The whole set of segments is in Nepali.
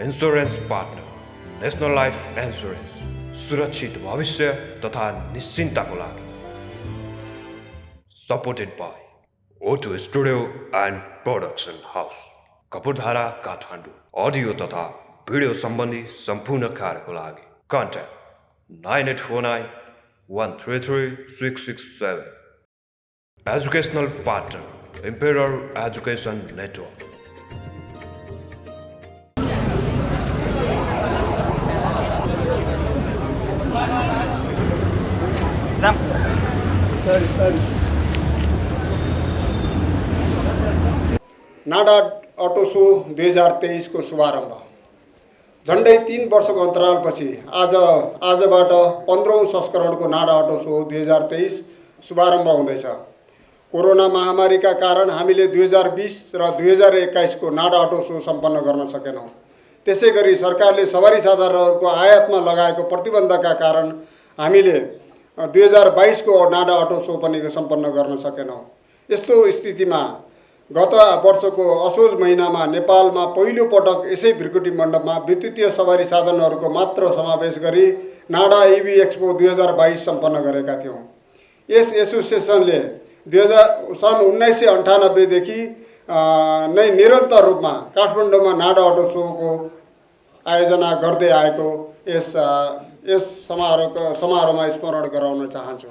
Insurance partner national life insurance सुरक्षित भविष्य तथा निश्चिंताको लागि supported by O2 studio and production house Kapurdhara Kathmandu audio तथा भिडियो सम्बन्धी सम्पूर्ण कार्यको लागि contact 9849 133 667 educational partner imperial education network NADA auto show 2023 को शुभारम्भ झन्डै 3 वर्षको अन्तरालपछि आजबाट 15औं संस्करणको नाडा अटो शो 2023 शुभारम्भ हुँदैछ। कोरोना महामारीका कारण हामीले 2020 र 2021 को नाडा अटो शो सम्पन्न गर्न सकेनौं। त्यसैगरी सरकारले सवारी साधनहरूको आयातमा लगाएको प्रतिबन्धका कारण हामीले 2022 को नाडा अटो शो पनि सम्पन्न गर्न सकेनौं। यस्तो स्थितिमा गत वर्षको असोज महिनामा नेपालमा पहिलो पटक यसै भृकुटी मण्डपमा विद्युतीय सवारी साधनहरूको मात्र समावेश गरी नाडा इभी एक्सपो 2022 सम्पन्न गरेका थियौं। यस एसोसिएसनले सन् 1998 देखि नै निरन्तर रूपमा काठमाडौँमा नाडा अटो शोको आयोजना गर्दै आएको यस समारोहमा स्मरण गराउन चाहन्छु।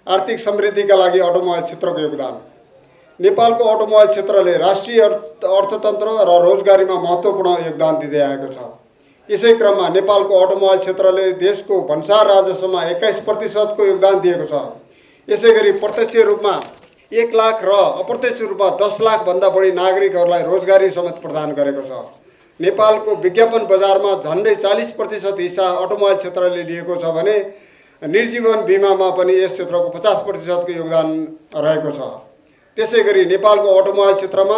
आर्थिक समृद्धिका लागि अटोमोबाइल क्षेत्रको योगदान। नेपालको अटोमोबाइल क्षेत्रले राष्ट्रिय अर्थतन्त्र र रोजगारीमा महत्त्वपूर्ण योगदान दिँदै आएको छ। यसै क्रममा नेपालको अटोमोबाइल क्षेत्रले देशको भन्सार राजस्वमा 21% को योगदान दिएको छ। यसैगरी प्रत्यक्ष रूपमा 1 लाख र अप्रत्यक्ष रूपमा 10 लाख भन्दा बढी नागरिकहरूलाई रोजगारी समेत प्रदान गरेको छ। नेपालको विज्ञापन बजारमा झन्डै 40% हिस्सा अटोमोबाइल क्षेत्रले लिएको छ भने निर्जीवन बीमामा पनि यस क्षेत्रको 50% को योगदान रहेको छ। त्यसैगरी नेपालको अटोमोबाइल क्षेत्रमा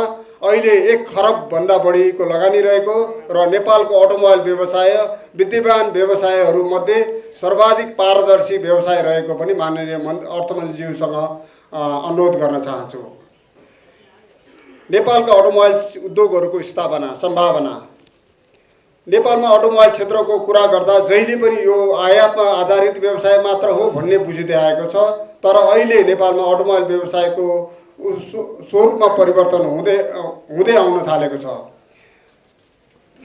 अहिले 1 खरब भन्दा बढीको लगानी रहेको र नेपालको अटोमोबाइल व्यवसाय विद्यमान व्यवसायहरूमध्ये सर्वाधिक पारदर्शी व्यवसाय रहेको पनि माननीय अर्थमन्त्रीज्यूसँग अनुरोध गर्न चाहन्छु। नेपालका अटोमोबाइल उद्योगहरूको स्थापना सम्भावना। नेपालमा अटोमोबाइल क्षेत्रको कुरा गर्दा जहिले पनि यो आयातमा आधारित व्यवसाय मात्र हो भन्ने बुझिँदै आएको छ। तर अहिले नेपालमा अटोमोबाइल व्यवसायको स्वरूपमा परिवर्तन हुँदै आउन थालेको छ।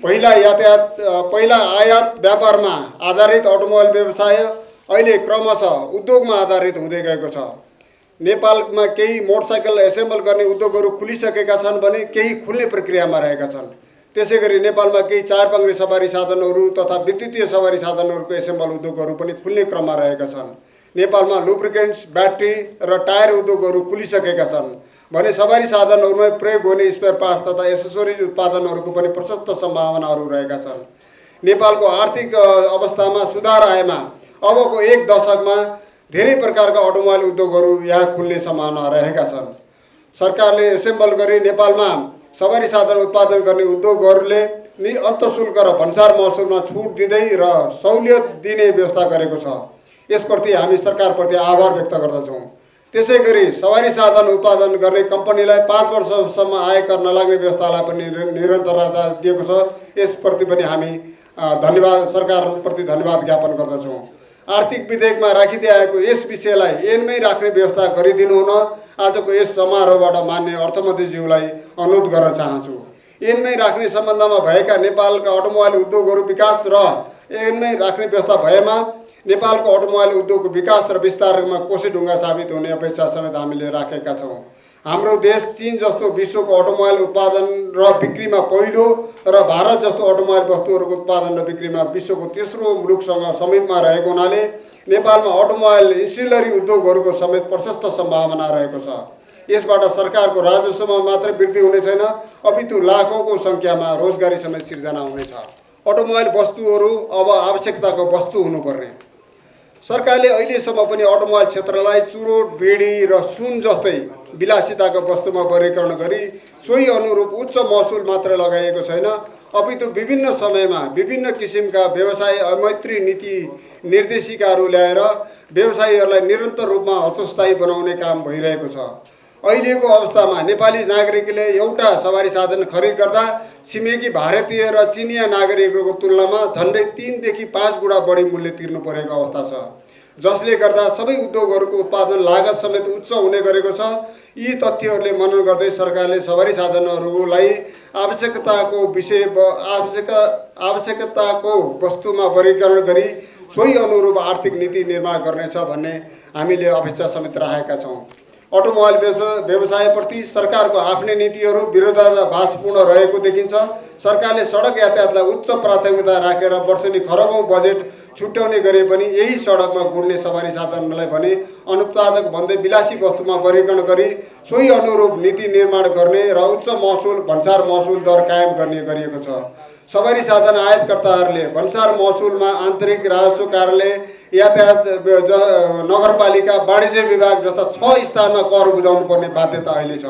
पहिला आयात व्यापारमा आधारित अटोमोबाइल व्यवसाय अहिले क्रमशः उद्योगमा आधारित हुँदै गएको छ। नेपालमा केही मोटरसाइकल एसेम्बल गर्ने उद्योगहरू खुलिसकेका छन् भने केही खुल्ने प्रक्रियामा रहेका छन्। त्यसैगरी नेपालमा केही चारपाङ्ग्रे सवारी साधनहरू तथा विद्युतीय सवारी साधनहरूको एसेम्बल उद्योगहरू पनि खुल्ने क्रममा रहेका छन्। नेपालमा लुब्रिकेन्ट्स, ब्याट्री र टायर उद्योगहरू खुलिसकेका छन् भने सवारी साधनहरूमा प्रयोग हुने स्पेयर पार्ट्स तथा एसेसोरिज उत्पादनहरूको पनि प्रशस्त सम्भावनाहरू रहेका छन्। नेपालको आर्थिक अवस्थामा सुधार आएमा अबको 1 दशकमा धेरै प्रकारका अटोमोबाइल उद्योगहरू यहाँ खुल्ने सम्भावना रहेका छन्। सरकारले एसेम्बल गरी नेपालमा सवारी साधन उत्पादन गर्ने उद्योगहरूले नि अन्तःशुल्क र भन्सार महसुलमा छुट दिँदै र सहुलियत दिने व्यवस्था गरेको छ। यसप्रति हामी सरकारप्रति आभार व्यक्त गर्दछौँ। त्यसैगरी सवारी साधन उत्पादन गर्ने कम्पनीलाई 5 वर्षसम्म आयकर नलाग्ने व्यवस्थालाई पनि निरन्तरता दिएको छ। यसप्रति पनि हामी सरकारप्रति धन्यवाद ज्ञापन गर्दछौँ। आर्थिक विधेयकमा राखिँदै आएको यस विषयलाई ऐनमै राख्ने व्यवस्था गरिदिनु हुन आजको यस समारोहबाट माननीय अर्थमन्त्रीज्यूलाई अनुरोध गर्न चाहन्छु। ऐनमै राख्ने सम्बन्धमा भएका नेपालका अटोमोबाइल उद्योगहरू विकास र ऐनमै राख्ने व्यवस्था भएमा नेपालको अटोमोबाइल उद्योगको विकास र विस्तारमा कोसेढुङ्गा साबित हुने अपेक्षा समेत हामीले राखेका छौँ। हाम्रो देश चीन जस्तो विश्वको अटोमोबाइल उत्पादन र बिक्रीमा पहिलो र भारत जस्तो अटोमोबाइल वस्तुहरूको उत्पादन र बिक्रीमा विश्वको तेस्रो मुलुकसँग समीपमा रहेको हुनाले नेपालमा अटोमोबाइल इन्सिलरी उद्योगहरूको समेत प्रशस्त सम्भावना रहेको छ। यसबाट सरकारको राजस्वमा मात्र वृद्धि हुने छैन अपितु लाखौँको सङ्ख्यामा रोजगारी समेत सिर्जना हुनेछ। अटोमोबाइल वस्तुहरू अब आवश्यकताको वस्तु हुनुपर्ने। सरकारले अहिलेसम्म पनि अटोमोबाइल क्षेत्रलाई चुरोट, बेडी र सुन जस्तै विलासिताको वस्तुमा वर्गीकरण गरी सोही अनुरूप उच्च महसुल मात्र लगाइएको छैन अपितु विभिन्न समयमा विभिन्न किसिमका व्यवसाय मैत्री नीति निर्देशिकाहरू ल्याएर व्यवसायीहरूलाई निरन्तर रूपमा हतोत्साही बनाउने काम भइरहेको छ। अहिलेको अवस्थामा नेपाली नागरिकले एउटा सवारी साधन खरिद गर्दा छिमेकी भारतीय र चिनिया नागरिकहरूको तुलनामा झन्डै 3 देखि 5 गुणा बढी मूल्य तिर्नु परेको अवस्था छ, जसले गर्दा सबै उद्योगहरूको उत्पादन लागत समेत उच्च हुने गरेको छ। यी तथ्यहरूले मनन गर्दै सरकारले सवारी साधनहरूलाई आवश्यकताको वस्तुमा वर्गीकरण गरी सोही अनुरूप आर्थिक नीति निर्माण गर्नेछ भन्ने हामीले अपेक्षा समेत राखेका छौँ। अटोमोबाइल व्यवसायप्रति सरकारको आफ्नै नीतिहरू विरोधाभासपूर्ण रहेको देखिन्छ। सरकारले सडक यातायातलाई उच्च प्राथमिकता राखेर वर्षेनी खरबौँ बजेट छुट्याउने गरे पनि यही सडकमा गुड्ने सवारी साधनलाई भने अनुत्पादक भन्दै विलासी वस्तुमा वर्गीकरण गरी सोही अनुरूप नीति निर्माण गर्ने र उच्च महसुल भन्सार महसुल दर कायम गर्ने गरिएको छ। सवारी साधन आयातकर्ताहरूले भन्सार महसुलमा आन्तरिक राजस्व कार्यालय, यातायात नगरपालिका, वाणिज्य विभाग जस्ता 6 स्थानमा कर बुझाउनु पर्ने बाध्यता अहिले छ।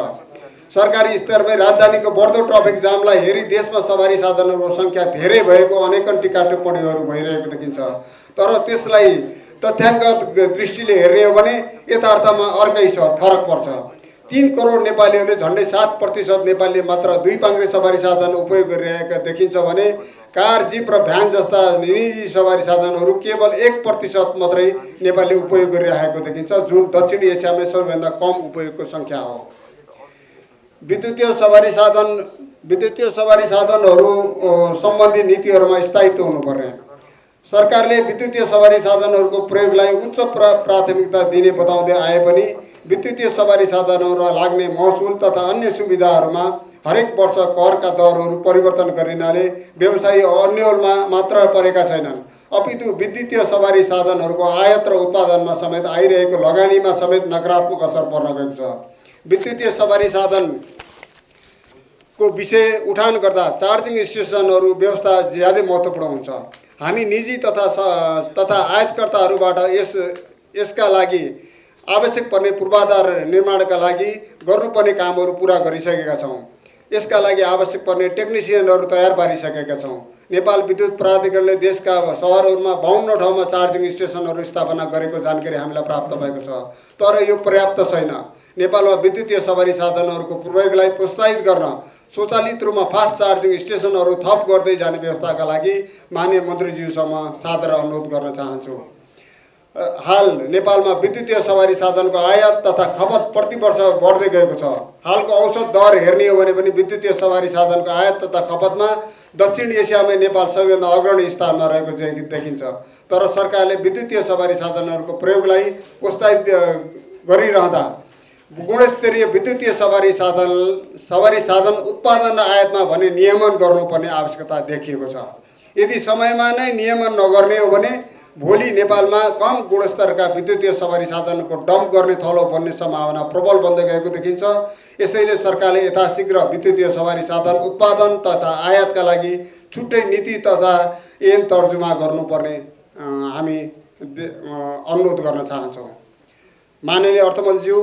सरकारी स्तरमै राजधानीको बढ्दो ट्राफिक जामलाई हेरी देशमा सवारी साधनहरूको सङ्ख्या धेरै भएको अनेकन टीका टिप्पणीहरू भइरहेको देखिन्छ। तर त्यसलाई तथ्याङ्कगत दृष्टिले हेर्ने हो भने यथार्थमा अर्कै छ, फरक पर्छ। 3 करोड नेपालीहरूले झन्डै 7% नेपालीले मात्र 2 पाङ्ग्रे सवारी साधन उपयोग गरिरहेका देखिन्छ भने कार, जिप र भ्यान जस्ता निजी सवारी साधनहरू केवल 1% मात्रै नेपालीले उपयोग गरिरहेको देखिन्छ, जुन दक्षिण एसियामै सबैभन्दा कम उपयोगको सङ्ख्या हो। विद्युतीय सवारी साधनहरू सम्बन्धी नीतिहरूमा स्थायित्व हुनुपर्ने। सरकारले विद्युतीय सवारी साधनहरूको प्रयोगलाई उच्च प्राथमिकता दिने बताउँदै आए पनि विद्युतीय सवारी साधनहरूमा लाग्ने महसुल तथा अन्य सुविधाहरूमा हरेक वर्ष करका दरहरू परिवर्तन गरिनाले व्यवसायी अन्यलमा मात्र परेका छैनन्, अपितु विद्युतीय सवारी साधनहरूको आयात र उत्पादनमा समेत आइरहेको लगानीमा समेत नकारात्मक असर पर्न गएको छ। विद्युतीय सवारी साधनको विषय उठान गर्दा चार्जिङ स्टेसनहरू व्यवस्था ज्यादै महत्त्वपूर्ण हुन्छ। हामी निजी तथा आयातकर्ताहरूबाट यसका लागि आवश्यक पर्ने पूर्वाधार निर्माणका लागि गर्नुपर्ने कामहरू पुरा गरिसकेका छौँ। यसका लागि आवश्यक पर्ने टेक्निसियनहरू तयार पारिसकेका छौँ। नेपाल विद्युत प्राधिकरणले देशका सहरहरूमा 52 ठाउँमा चार्जिङ स्टेसनहरू स्थापना गरेको जानकारी हामीलाई प्राप्त भएको छ, तर यो पर्याप्त छैन। नेपालमा विद्युतीय सवारी साधनहरूको प्रयोगलाई प्रोत्साहित गर्न स्वचालित रूपमा फास्ट चार्जिङ स्टेसनहरू थप गर्दै जाने व्यवस्थाका लागि माननीय मन्त्रीज्यूसँग सादर अनुरोध गर्न चाहन्छु। हाल नेपालमा विद्युतीय सवारी साधनको आयात तथा खपत प्रतिवर्ष बढ्दै गएको छ। हालको औसत दर हेर्ने हो भने पनि विद्युतीय सवारी साधनको आयात तथा खपतमा दक्षिण एसियामै नेपाल सबैभन्दा अग्रणी स्थानमा रहेको देखिन्छ। तर सरकारले विद्युतीय सवारी साधनहरूको प्रयोगलाई प्रोत्साहित गरिरहँदा गुणस्तरीय विद्युतीय सवारी साधन उत्पादन र आयातमा भने नियमन गर्नुपर्ने आवश्यकता देखिएको छ। यदि समयमा नै नियमन नगर्ने हो भने भोलि नेपालमा कम गुणस्तरका विद्युतीय सवारी साधनको डम्प गर्ने थलो बन्ने सम्भावना प्रबल बन्दै गएको देखिन्छ। यसैले सरकारले यथाशीघ्र विद्युतीय सवारी साधन उत्पादन तथा आयातका लागि छुट्टै नीति तथा ऐन तर्जुमा गर्नुपर्ने हामी अनुरोध गर्न चाहन्छौँ। माननीय अर्थमन्त्रीज्यू,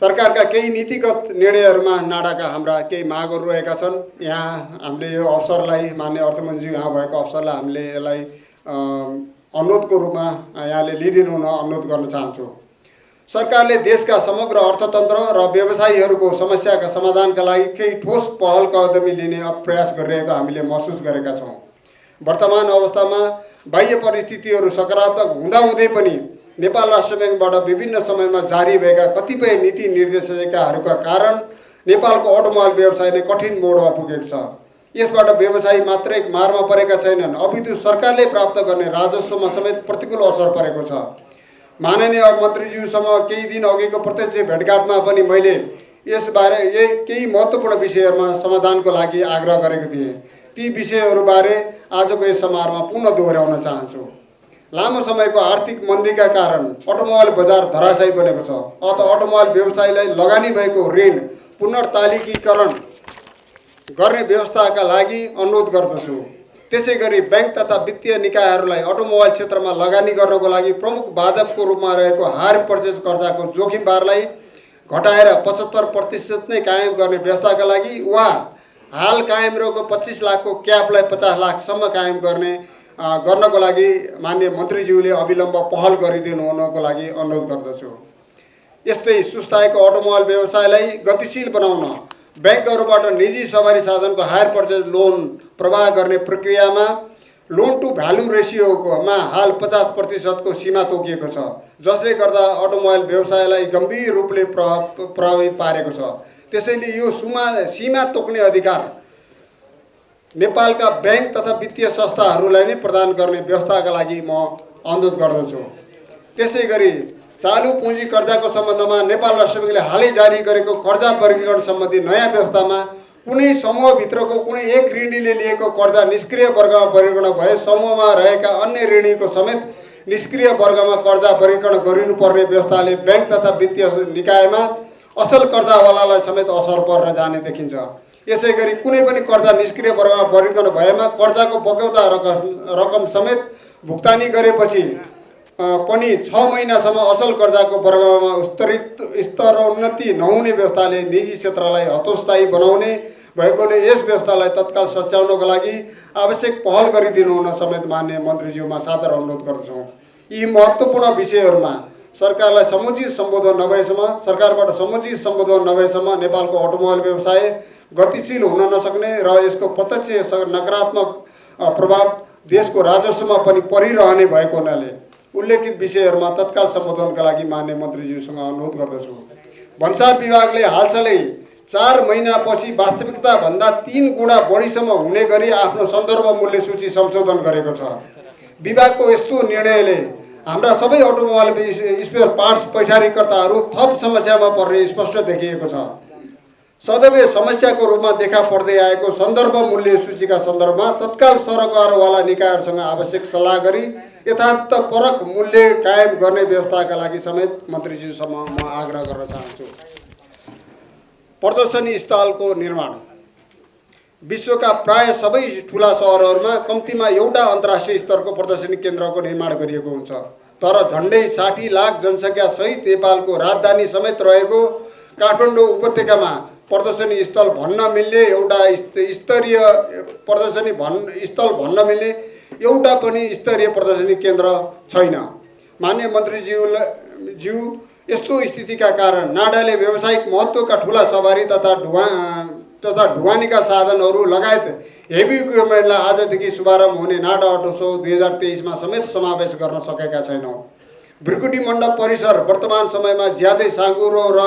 सरकारका केही नीतिगत निर्णयहरूमा नाडाका हाम्रा केही मागहरू रहेका छन्। यहाँ हामीले यो अवसरलाई, माननीय अर्थमन्त्रीज्यू यहाँ भएको अवसरलाई हामीले यसलाई अनुरोधको रूपमा यहाँले लिइदिनु हुन अनुरोध गर्न चाहन्छु। सरकारले देशका समग्र अर्थतन्त्र र व्यवसायीहरूको समस्याका समाधानका लागि केही ठोस पहल कदमी लिने प्रयास गरिरहेको हामीले महसुस गरेका छौँ। वर्तमान अवस्थामा बाह्य परिस्थितिहरू सकारात्मक हुँदाहुँदै पनि नेपाल राष्ट्र ब्याङ्कबाट विभिन्न समयमा जारी भएका कतिपय नीति निर्देशिकाहरूका कारण नेपालको अटोमोबाइल व्यवसाय नै कठिन मोडमा पुगेको छ। यसबाट व्यवसायी मात्रै मारमा परेका छैनन्, अपितु सरकारले प्राप्त गर्ने राजस्वमा समेत प्रतिकूल असर परेको छ। माननीय मन्त्रीज्यूसँग केही दिन अघिको प्रत्यक्ष भेटघाटमा पनि मैले यसबारे केही महत्त्वपूर्ण विषयहरूमा समाधानको लागि आग्रह गरेको थिएँ। ती विषयहरूबारे आजको यस समारोहमा पुनः दोहोऱ्याउन चाहन्छु। लामो समयको आर्थिक मन्दीका कारण अटोमोबाइल बजार धराशायी बनेको छ। अत अटोमोबाइल व्यवसायलाई लगानी भएको ऋण पुनर्तालिकीकरण गर्ने व्यवस्थाका लागि अनुरोध गर्दछु। त्यसैगरी ब्याङ्क तथा वित्तीय निकायहरूलाई अटोमोबाइल क्षेत्रमा लगानी गर्नको लागि प्रमुख बाधकको रूपमा रहेको हायर पर्चेज कर्जाको जोखिम भारलाई घटाएर 75% नै कायम गर्ने व्यवस्थाका लागि वा हाल कायम रहेको 25 लाखको क्यापलाई 50 लाखसम्म कायम गर्नको लागि माननीय मन्त्रीज्यूले अविलम्ब पहल गरिदिनु हुनको लागि अनुरोध गर्दछु। यस्तै सुस्ताएको अटोमोबाइल व्यवसायलाई गतिशील बनाउन ब्याङ्कहरूबाट निजी सवारी साधनको हायर पर्चेज लोन प्रवाह गर्ने प्रक्रियामा लोन टु भ्यालु रेसियोमा हाल 50% को सीमा तोकिएको छ, जसले गर्दा अटोमोबाइल व्यवसायलाई गम्भीर रूपले प्रभावित पारेको छ। त्यसैले यो सीमा तोक्ने अधिकार नेपालका ब्याङ्क तथा वित्तीय संस्थाहरूलाई नै प्रदान गर्ने व्यवस्थाका लागि म अनुरोध गर्दछु। त्यसैगरी चालु पुँजी कर्जाको सम्बन्धमा नेपाल राष्ट्र ब्याङ्कले हालै जारी गरेको कर्जा वर्गीकरण सम्बन्धी नयाँ व्यवस्थामा कुनै समूहभित्रको कुनै एक ऋणीले लिएको कर्जा निष्क्रिय वर्गमा वर्गीकरण भए समूहमा रहेका अन्य ऋणीको समेत निष्क्रिय वर्गमा कर्जा वर्गीकरण गरिनुपर्ने व्यवस्थाले ब्याङ्क तथा वित्तीय निकायमा असल कर्जावालालाई समेत असर पर्न जाने देखिन्छ। यसैगरी कुनै पनि कर्जा निष्क्रिय वर्गमा वर्गीकरण भएमा कर्जाको बक्यौता रकम समेत भुक्तानी गरेपछि पनि 6 महिनासम्म असल कर्जाको वर्गमा स्तरोन्नति नहुने व्यवस्थाले निजी क्षेत्रलाई हतोत्साही बनाउने भएकोले यस व्यवस्थालाई तत्काल सच्याउनको लागि आवश्यक पहल गरिदिनु हुन समेत माननीय मन्त्रीज्यूमा सादर अनुरोध गर्दछौँ। यी महत्त्वपूर्ण विषयहरूमा सरकारबाट समुचित सम्बोधन नभएसम्म नेपालको अटोमोबाइल व्यवसाय गतिशील हुन नसक्ने र यसको प्रत्यक्ष नकारात्मक प्रभाव देशको राजस्वमा पनि परिरहने भएको हुनाले उल्लेखित विषयहरूमा तत्काल सम्बोधनका लागि माननीय मन्त्रीज्यूसँग अनुरोध गर्दछु। भन्सार विभागले हालसालै 4 महिनापछि वास्तविकताभन्दा 3 गुणा बढीसम्म हुने गरी आफ्नो सन्दर्भ मूल्य सूची संशोधन गरेको छ। विभागको यस्तो निर्णयले हाम्रा सबै अटोमोबाइल स्पेयर पार्ट्स पैठारीकर्ताहरू थप समस्यामा पर्ने स्पष्ट देखिएको छ। सदैव समस्याको रूपमा देखा पर्दै आएको सन्दर्भ मूल्य सूचीका सन्दर्भमा तत्काल सरकारवाला निकायहरूसँग आवश्यक सल्लाह गरी यथार्थपरक मूल्य कायम गर्ने व्यवस्थाका लागि समेत मन्त्रीज्यूसम्म म आग्रह गर्न चाहन्छु। प्रदर्शनी स्थलको निर्माण विश्वका प्राय सबै ठुला सहरहरूमा कम्तीमा एउटा अन्तर्राष्ट्रिय स्तरको प्रदर्शनी केन्द्रको निर्माण गरिएको हुन्छ, तर झन्डै 60 लाख जनसङ्ख्या सहित नेपालको राजधानी समेत रहेको काठमाडौँ उपत्यकामा प्रदर्शनी स्थल भन्न मिल्ने एउटा पनि स्तरीय प्रदर्शनी केन्द्र छैन। माननीय मन्त्रीज्यू यस्तो स्थितिका कारण नाडाले व्यावसायिक महत्त्वका ठुला सवारी तथा ढुवानीका साधनहरू लगायत हेभी इक्विपमेन्टलाई आजदेखि शुभारम्भ हुने नाडा अटो सो 2023मा समेत समावेश गर्न सकेका छैनौँ। भृकुटी मण्डप परिसर वर्तमान समयमा ज्यादै साँघुरो र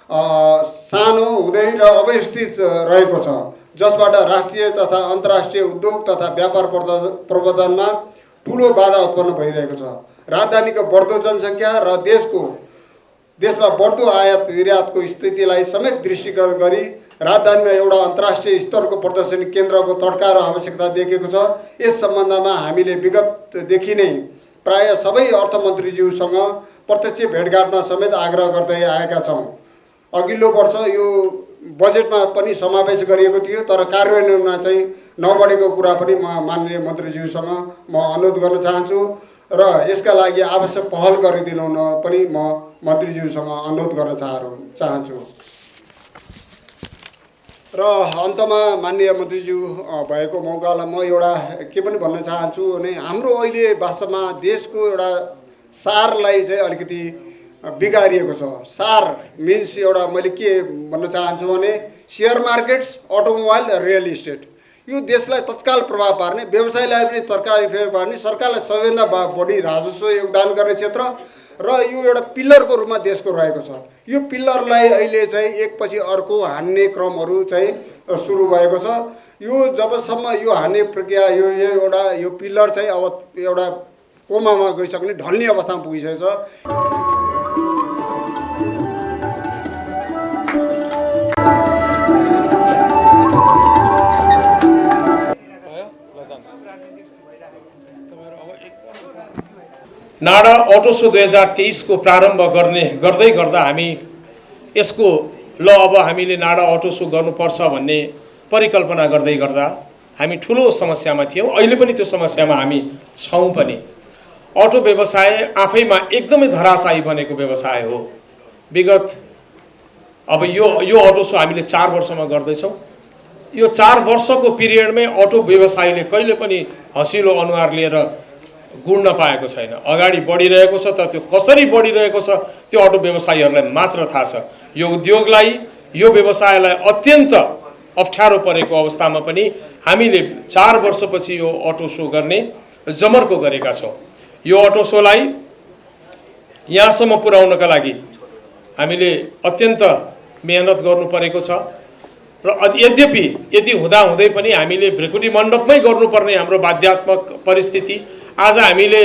सानो हुँदै र अव्यवस्थित रहेको छ, जसबाट राष्ट्रिय तथा अन्तर्राष्ट्रिय उद्योग तथा व्यापार प्रवर्धनमा ठुलो बाधा उत्पन्न भइरहेको छ। राजधानीको बढ्दो जनसङ्ख्या र देशमा बढ्दो आयात निर्यातको स्थितिलाई समेत दृष्टिगत गरी राजधानीमा एउटा अन्तर्राष्ट्रिय स्तरको प्रदर्शनी केन्द्रको तड्का र आवश्यकता देखिएको छ। यस सम्बन्धमा हामीले विगतदेखि नै प्राय सबै अर्थमन्त्रीज्यूसँग प्रत्यक्ष भेटघाटमा समेत आग्रह गर्दै आएका छौँ। अघिल्लो वर्ष यो बजेटमा पनि समावेश गरिएको थियो, तर कार्यान्वयनमा चाहिँ नबढेको कुरा पनि म माननीय मन्त्रीज्यूसँग म अनुरोध गर्न चाहन्छु र यसका लागि आवश्यक पहल गरिदिनु हुन पनि म मन्त्रीज्यूसँग अनुरोध गर्न चाहन्छु। र अन्तमा माननीय मन्त्रीज्यू भएको मौकालाई म एउटा के पनि भन्न चाहन्छु भने हाम्रो अहिले वास्तवमा देशको एउटा सारलाई चाहिँ अलिकति बिगारिएको छ। सार मिन्स एउटा मैले के भन्न चाहन्छु भने share markets, automobile, real estate यो देशलाई तत्काल प्रभाव पार्ने, व्यवसायलाई पनि तत्काल प्रभाव पार्ने, सरकारलाई सबैभन्दा बढी राजस्व योगदान गर्ने क्षेत्र र यो एउटा पिल्लरको रूपमा देशको रहेको छ। यो पिल्लरलाई अहिले चाहिँ एकपछि अर्को हान्ने क्रमहरू चाहिँ सुरु भएको छ। यो जबसम्म यो हान्ने प्रक्रिया यो पिल्लर चाहिँ अब एउटा कोमामा गइसक्ने ढल्ने अवस्थामा पुगिसकेको छ। नाडा अटो सो 2023 को प्रारम्भ गर्दै गर्दा हामी यसको अब हामीले नाडा अटो सो गर्नुपर्छ भन्ने परिकल्पना गर्दै गर्दा हामी ठुलो समस्यामा थियौँ। अहिले पनि त्यो समस्यामा हामी छौँ पनि। अटो व्यवसाय आफैमा एकदमै धराशायी बनेको व्यवसाय हो। विगत अब यो अटो सो हामीले 4 वर्षमा गर्दैछौँ। यो 4 वर्षको पिरियडमै अटो व्यवसायले कहिले पनि हँसिलो अनुहार लिएर गुड्न पाएको छैन। अगाडि बढिरहेको छ, तर त्यो कसरी बढिरहेको छ त्यो अटो व्यवसायीहरूलाई मात्र थाहा छ। यो उद्योगलाई यो व्यवसायलाई अत्यन्त अप्ठ्यारो परेको अवस्थामा पनि हामीले 4 वर्षपछि यो अटो सो गर्ने जमर्को गरेका छौँ। यो अटो सोलाई यहाँसम्म पुर्याउनका लागि हामीले अत्यन्त मेहनत गर्नु परेको छ र यद्यपि यति हुँदाहुँदै पनि हामीले भ्रिकुटी मण्डपमै गर्नुपर्ने हाम्रो बाध्यात्मक परिस्थिति आज हामीले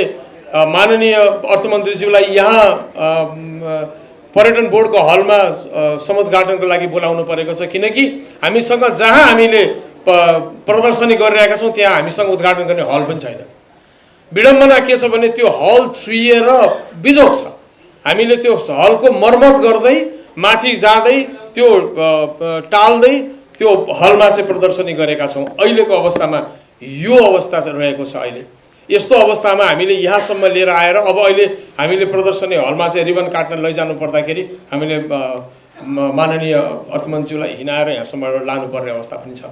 माननीय अर्थमन्त्रीज्यूलाई यहाँ पर्यटन बोर्डको हलमा समुद्घाटनको लागि बोलाउनु परेको छ, किनकि हामीसँग जहाँ हामीले प्रदर्शनी गरिरहेका छौँ त्यहाँ हामीसँग उद्घाटन गर्ने हल पनि छैन। विडम्बना के छ भने त्यो हल चुहिएर बिजोग छ। हामीले त्यो हलको मर्मत गर्दै माथि जाँदै त्यो टाल्दै त्यो हलमा चाहिँ प्रदर्शनी गरेका छौँ। अहिलेको अवस्थामा यो अवस्था रहेको छ। अहिले यस्तो अवस्थामा हामीले यहाँसम्म लिएर आएर अब अहिले हामीले प्रदर्शनी हलमा चाहिँ रिबन काट्न लैजानु पर्दाखेरि हामीले माननीय अर्थमन्त्रीलाई हिँडाएर यहाँसम्म लानुपर्ने अवस्था पनि छ,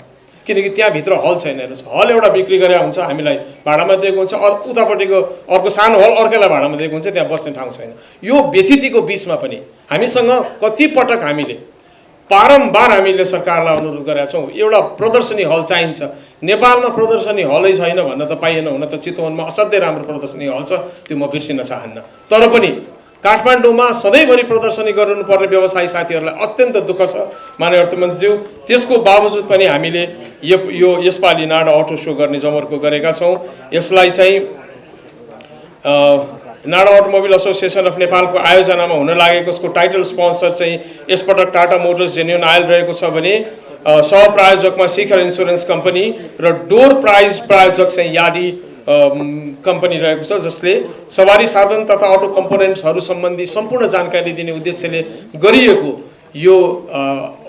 किनकि त्यहाँभित्र हल छैन। हेर्नुहोस्, हल एउटा बिक्री गरेर हुन्छ, हामीलाई भाडामा दिएको हुन्छ, उतापट्टिको अर्को सानो हल अर्कैलाई भाडामा दिएको हुन्छ, त्यहाँ बस्ने ठाउँ छैन। यो व्यथितिको बिचमा पनि हामीसँग कतिपटक हामीले बारम्बार हामीले सरकारलाई अनुरोध गरेका छौँ, एउटा प्रदर्शनी हल चाहिन्छ। नेपालमा प्रदर्शनी हलै छैन भन्न त पाइएन, हुन त चितवनमा असाध्यै राम्रो प्रदर्शनी हल छ, त्यो म बिर्सिन चाहन्न। तर पनि काठमाडौँमा सधैँभरि प्रदर्शनी गर्नुपर्ने व्यवसायी साथीहरूलाई अत्यन्त दुःख छ माननीय अर्थमन्त्रीज्यू। त्यसको बावजुद पनि हामीले यो यसपालि नाडा अटो सो गर्ने जमर्को गरेका छौँ। यसलाई चाहिँ नाडा अटोमोबिल एसोसिएसन अफ नेपालको आयोजनामा हुन लागेको यसको टाइटल स्पोन्सर चाहिँ यसपटक टाटा मोटर्स जेन्युन आयल रहेको छ भने सहप्रायोजकमा शिखर इन्सुरेन्स कम्पनी र डोर प्रायोजक चाहिँ याडी कम्पनी रहेको छ, जसले सवारी साधन तथा अटो कम्पोनेन्ट्सहरू सम्बन्धी सम्पूर्ण जानकारी दिने उद्देश्यले गरिएको यो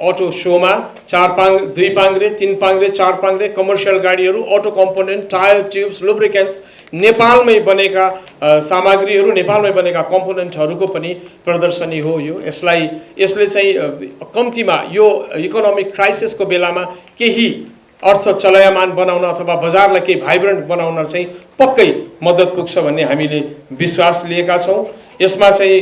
अटो सोमा 2 पाङ्ग्रे 3 पाङ्ग्रे 4 पाङ्ग्रे कमर्सियल गाडीहरू, auto component, tyre, tubes, lubricants, नेपालमै बनेका सामग्रीहरू, नेपालमै बनेका कम्पोनेन्टहरूको पनि प्रदर्शनी हो यो। यसले चाहिँ कम्तीमा यो इकोनोमिक क्राइसिसको बेलामा केही अर्थ चलायमान बनाउन अथवा बजारलाई केही भाइब्रेन्ट बनाउन चाहिँ पक्कै मद्दत पुग्छ भन्ने हामीले विश्वास लिएका छौँ। यसमा चाहिँ